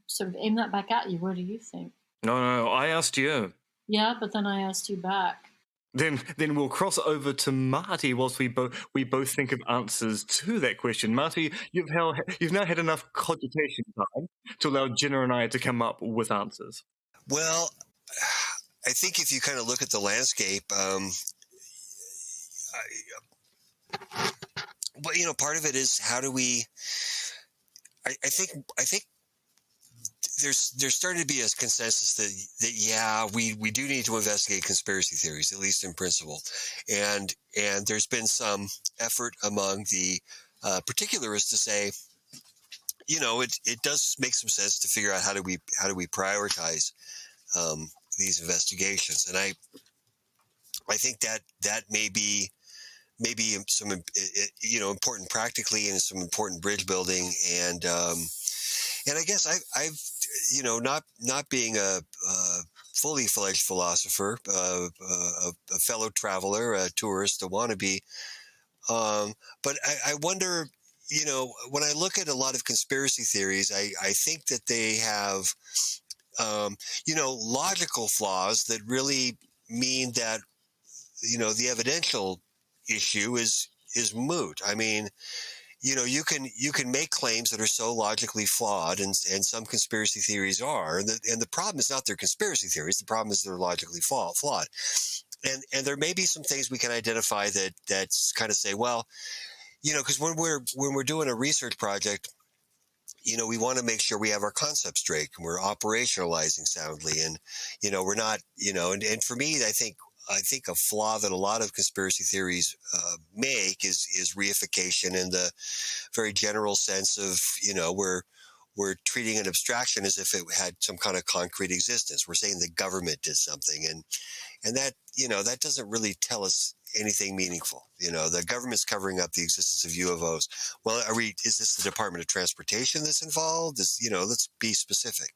sort of aim that back at you. What do you think? No, I asked you. Yeah, but then I asked you back. Then we'll cross over to Marty whilst we both think of answers to that question. Marty, you've now had enough cogitation time to allow Ginna and I to come up with answers. Well, I think if you kind of look at the landscape, but part of it is how do we? I think there's starting to be a consensus that yeah, we do need to investigate conspiracy theories, at least in principle, and there's been some effort among the particularists to say, it does make some sense to figure out how do we prioritize these investigations, and I think that may be some important practically, and some important bridge building, and I guess I've not being a fully fledged philosopher, a fellow traveler, a tourist, a wannabe, but I wonder, when I look at a lot of conspiracy theories, I think that they have logical flaws that really mean that the evidential issue is moot. I mean, you can make claims that are so logically flawed, and some conspiracy theories are, and the problem is not their conspiracy theories. The problem is they're logically flawed, and there may be some things we can identify that's kind of say, well, because when we're doing a research project, we want to make sure we have our concepts straight and we're operationalizing soundly, and we're not, and for me, I think a flaw that a lot of conspiracy theories make is reification, in the very general sense of, we're treating an abstraction as if it had some kind of concrete existence. We're saying the government did something, and that that doesn't really tell us anything meaningful. The government's covering up the existence of UFOs. Well, is this the Department of Transportation that's involved? Let's be specific.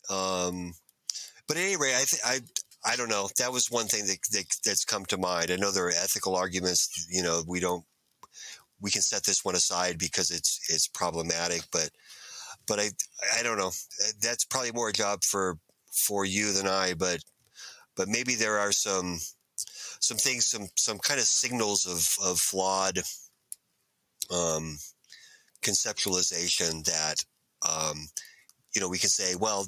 But at any rate, I don't know. That was one thing that's come to mind. I know there are ethical arguments. We can set this one aside because it's problematic. But I don't know. That's probably more a job for you than I. But maybe there are some things, some kind of signals of flawed conceptualization that we can say, well,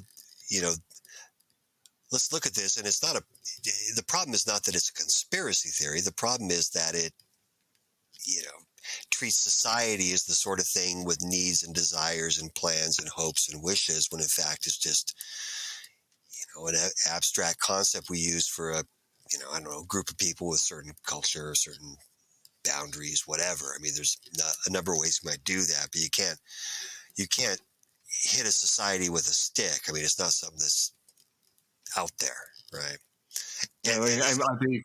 let's look at this, and it's not the problem is not that it's a conspiracy theory. The problem is that it, you know, treats society as the sort of thing with needs and desires and plans and hopes and wishes, when in fact it's just, an abstract concept we use for a, I don't know, group of people with certain culture, certain boundaries, whatever. I mean, there's a number of ways you might do that, but you can't hit a society with a stick. I mean, it's not something that's out there, right? Yeah,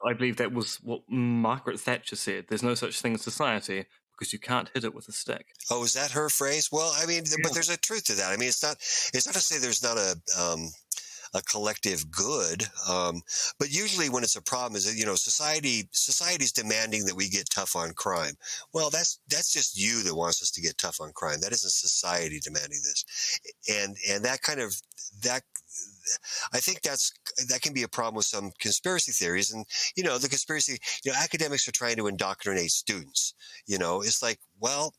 I believe that was what Margaret Thatcher said. There's no such thing as society because you can't hit it with a stick. Oh, is that her phrase? Well, I mean, but there's a truth to that. I mean, it's not to say there's not a collective good, but usually when it's a problem is that, society's demanding that we get tough on crime. Well, that's just you that wants us to get tough on crime. That isn't society demanding this, and that kind of that. I think that can be a problem with some conspiracy theories. And, the conspiracy, academics are trying to indoctrinate students. It's like, well,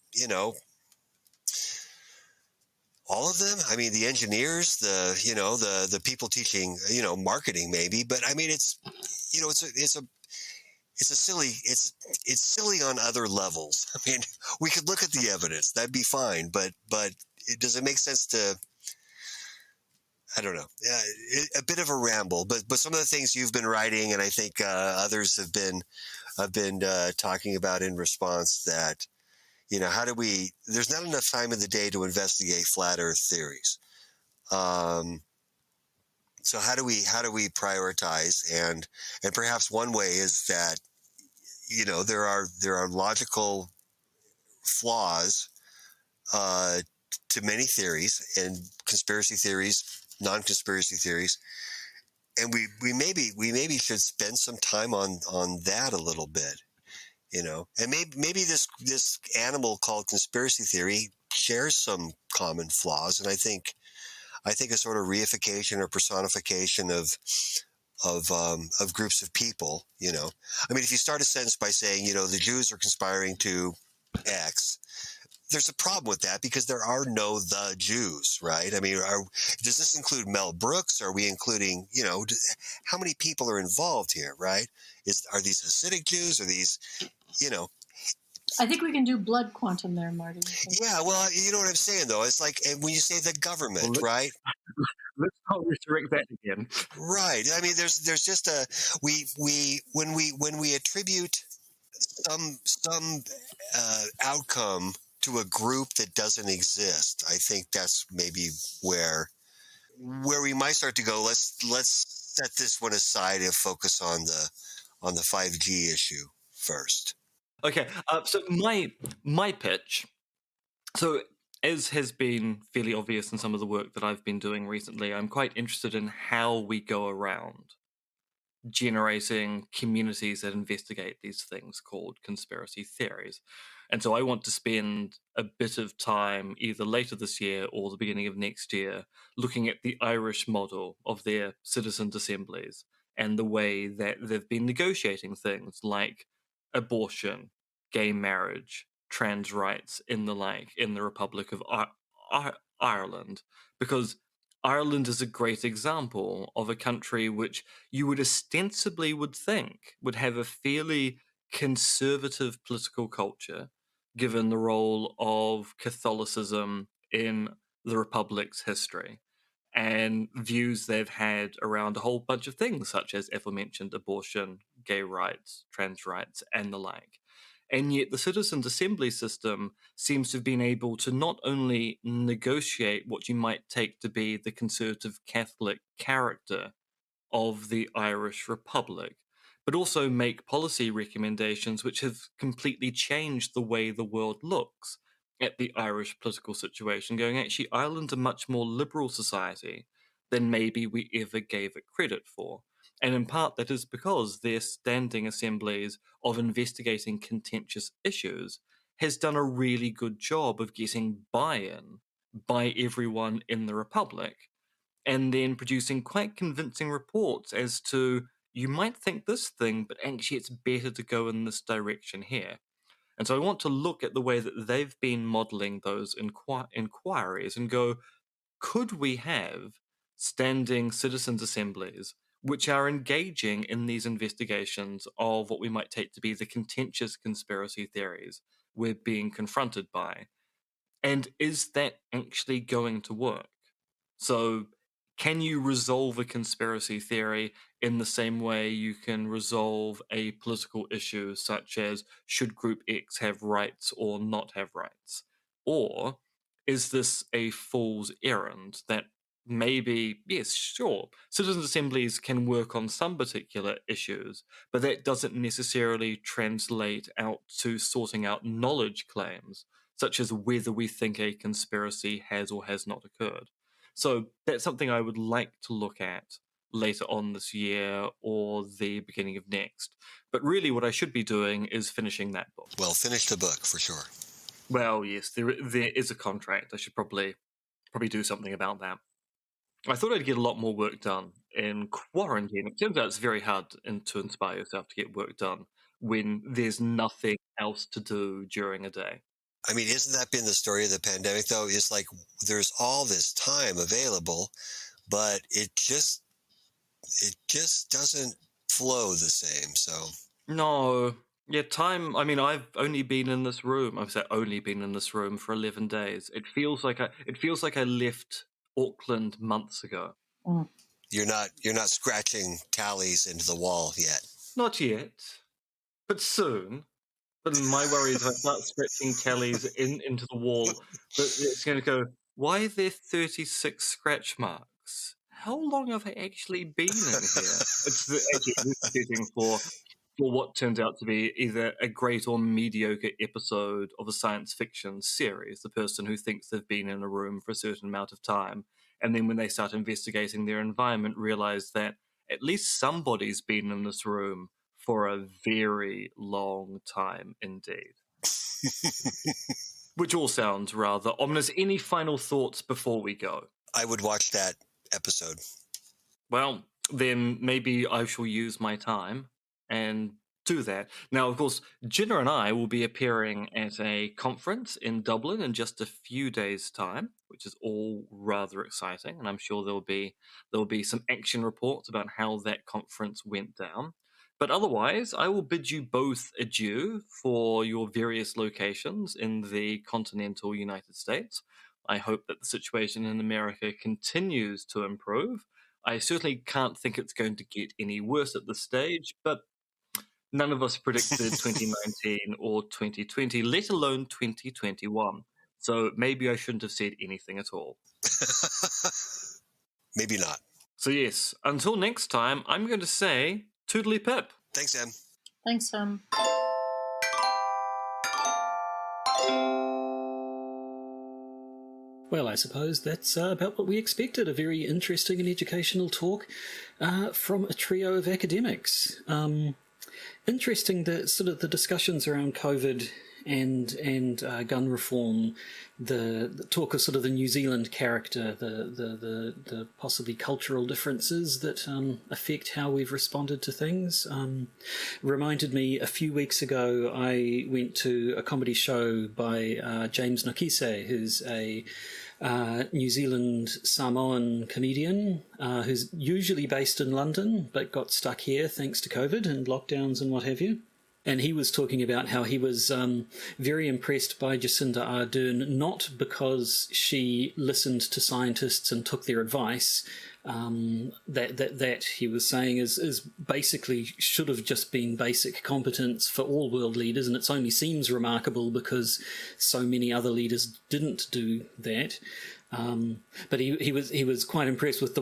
all of them. I mean, the engineers, the people teaching, marketing maybe, but I mean, it's silly on other levels. I mean, we could look at the evidence, that'd be fine. But does it make sense to, I don't know, a bit of a ramble, but some of the things you've been writing, and I think others have been talking about in response, that, there's not enough time in the day to investigate flat Earth theories. So how do we prioritize? And perhaps one way is that, there are logical flaws to many theories, and conspiracy theories, non-conspiracy theories, and we maybe should spend some time on that a little bit, and maybe this animal called conspiracy theory shares some common flaws, and I think a sort of reification or personification of groups of people. I mean, if you start a sentence by saying, the Jews are conspiring to X, there's a problem with that, because there are no the Jews, right? I mean, does this include Mel Brooks? Are we including, how many people are involved here, right? Are these Hasidic Jews? Are these, I think we can do blood quantum there, Marty. Yeah, well, you know what I'm saying, though. It's like when you say the government, right? Let's not resurrect that again. Right. I mean, there's just when we attribute some outcome to a group that doesn't exist, I think that's maybe where we might start to go, let's set this one aside and focus on the 5G issue first. Okay, so my pitch. So, as has been fairly obvious in some of the work that I've been doing recently, I'm quite interested in how we go around generating communities that investigate these things called conspiracy theories. And so I want to spend a bit of time either later this year or the beginning of next year looking at the Irish model of their citizens' assemblies and the way that they've been negotiating things like abortion, gay marriage, trans rights, and the like in the Republic of Ireland. Because Ireland is a great example of a country which you would ostensibly think would have a fairly conservative political culture, given the role of Catholicism in the Republic's history and views they've had around a whole bunch of things, such as aforementioned abortion, gay rights, trans rights, and the like. And yet the citizens' assembly system seems to have been able to not only negotiate what you might take to be the conservative Catholic character of the Irish Republic, but also make policy recommendations which have completely changed the way the world looks at the Irish political situation, going, actually, Ireland's a much more liberal society than maybe we ever gave it credit for. And in part, that is because their standing assemblies of investigating contentious issues has done a really good job of getting buy-in by everyone in the Republic, and then producing quite convincing reports as to, you might think this thing, but actually it's better to go in this direction here. And so I want to look at the way that they've been modeling those inquiries and go, could we have standing citizens' assemblies which are engaging in these investigations of what we might take to be the contentious conspiracy theories we're being confronted by. And is that actually going to work? So, can you resolve a conspiracy theory in the same way you can resolve a political issue, such as should Group X have rights or not have rights? Or is this a fool's errand that maybe, yes, sure, citizens' assemblies can work on some particular issues, but that doesn't necessarily translate out to sorting out knowledge claims, such as whether we think a conspiracy has or has not occurred? So that's something I would like to look at later on this year or the beginning of next. But really, what I should be doing is finishing that book. Well, finish the book for sure. Well, yes, there is a contract. I should probably do something about that. I thought I'd get a lot more work done in quarantine. It turns out it's very hard to inspire yourself to get work done when there's nothing else to do during a day. I mean, isn't that been the story of the pandemic, though? It's like there's all this time available, but it just doesn't flow the same. So No. Yeah, time. I mean, I've only been in this room. I've said only been in this room for 11 days. It feels like I left Auckland months ago. Mm. you're not scratching tallies into the wall yet. Not yet, but soon. But my worry is if I start scratching tallies into the wall, but it's going to go, why are there 36 scratch marks? How long have I actually been in here? It's actually sitting for what turns out to be either a great or mediocre episode of a science fiction series. The person who thinks they've been in a room for a certain amount of time, and then when they start investigating their environment, realize that at least somebody's been in this room for a very long time indeed. Which all sounds rather ominous. Any final thoughts before we go? I would watch that episode. Well, then maybe I shall use my time and do that. Now, of course, Ginna and I will be appearing at a conference in Dublin in just a few days' time, which is all rather exciting, and I'm sure there'll be some action reports about how that conference went down. But otherwise, I will bid you both adieu for your various locations in the continental United States. I hope that the situation in America continues to improve. I certainly can't think it's going to get any worse at this stage, but none of us predicted 2019 or 2020, let alone 2021. So maybe I shouldn't have said anything at all. Maybe not. So yes, until next time, I'm going to say toodly pip. Thanks, Em. Thanks, Well, I suppose that's about what we expected. A very interesting and educational talk from a trio of academics. Interesting that sort of the discussions around COVID and gun reform, the talk of sort of the New Zealand character, the possibly cultural differences that affect how we've responded to things. Reminded me a few weeks ago I went to a comedy show by James Nokise, who's a New Zealand Samoan comedian who's usually based in London but got stuck here thanks to COVID and lockdowns and what have you. And he was talking about how he was very impressed by Jacinda Ardern, not because she listened to scientists and took their advice. That he was saying is basically should have just been basic competence for all world leaders, and it only seems remarkable because so many other leaders didn't do that. But he was quite impressed with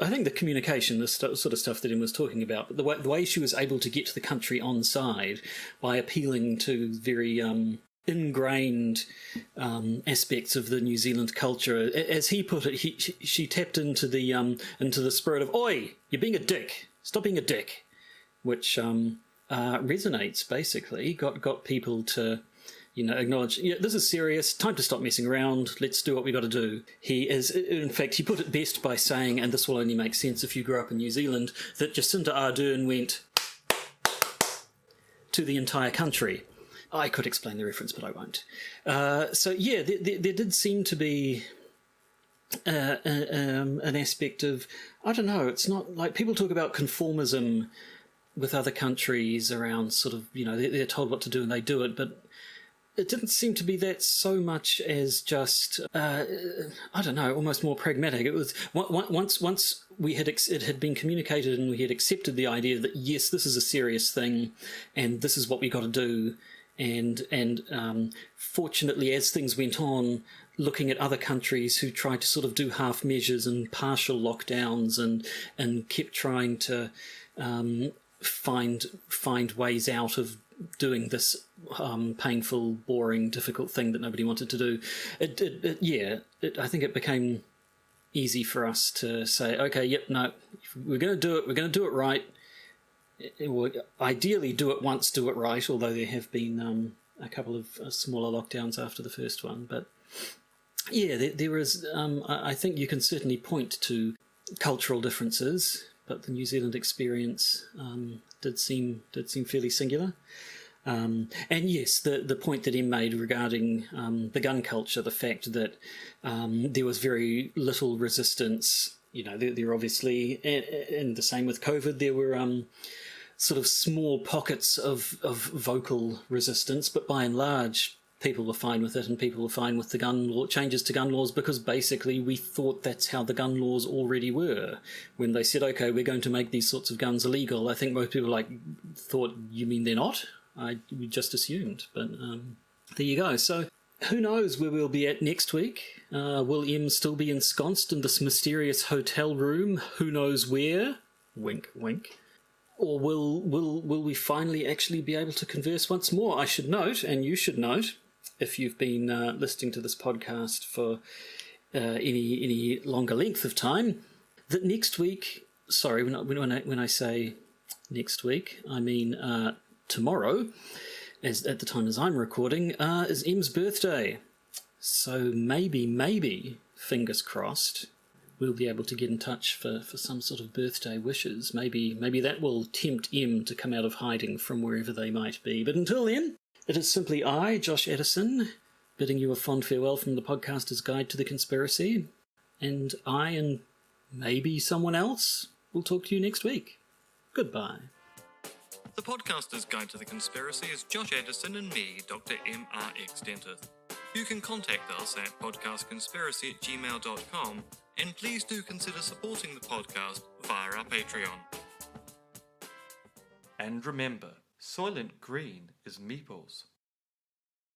I think the communication, the sort of stuff that he was talking about, but the way she was able to get the country on side by appealing to very ingrained aspects of the New Zealand culture. As he put it, she tapped into the spirit of "Oi, you're being a dick. Stop being a dick," which resonates. Basically, got people to acknowledge, this is serious, time to stop messing around, let's do what we got to do. He put it best by saying, and this will only make sense if you grew up in New Zealand, that Jacinda Ardern went to the entire country. I could explain the reference, but I won't. So yeah, there did seem to be an aspect of, I don't know, it's not like people talk about conformism with other countries around sort of, they're told what to do and they do it, but it didn't seem to be that so much as just, I don't know, almost more pragmatic. It was once it had been communicated and we had accepted the idea that, yes, this is a serious thing and this is what we got to do. And fortunately, as things went on, looking at other countries who tried to sort of do half measures and partial lockdowns and kept trying to find ways out of doing this painful, boring, difficult thing that nobody wanted to do. I think it became easy for us to say, okay, yep, no, we're going to do it. We're going to do it right. Or ideally do it once, do it right, although there have been a couple of smaller lockdowns after the first one. But yeah, there is, I think you can certainly point to cultural differences, but the New Zealand experience did seem fairly singular. And yes, the point that Em made regarding the gun culture, the fact that there was very little resistance, there obviously, and the same with COVID, there were sort of small pockets of vocal resistance, but by and large, people were fine with it, and people were fine with the gun law changes to gun laws because basically we thought that's how the gun laws already were. When they said, okay, we're going to make these sorts of guns illegal, I think most people thought, you mean they're not? We just assumed, but there you go. So who knows where we'll be at next week? Will Em still be ensconced in this mysterious hotel room? Who knows where? Wink, wink. Or will we finally actually be able to converse once more? I should note, and you should note, if you've been listening to this podcast for any longer length of time, that next week, sorry, when I say next week, I mean tomorrow, at the time as I'm recording, is Em's birthday. So maybe, fingers crossed, we'll be able to get in touch for some sort of birthday wishes. Maybe that will tempt Em to come out of hiding from wherever they might be. But until then, it is simply I, Josh Edison, bidding you a fond farewell from the Podcaster's Guide to the Conspiracy. And I and maybe someone else will talk to you next week. Goodbye. The Podcaster's Guide to the Conspiracy is Josh Edison and me, Dr. M.R.X. Dentith. You can contact us at podcastconspiracy@gmail.com, and please do consider supporting the podcast via our Patreon. And remember, Soylent Green is meeples.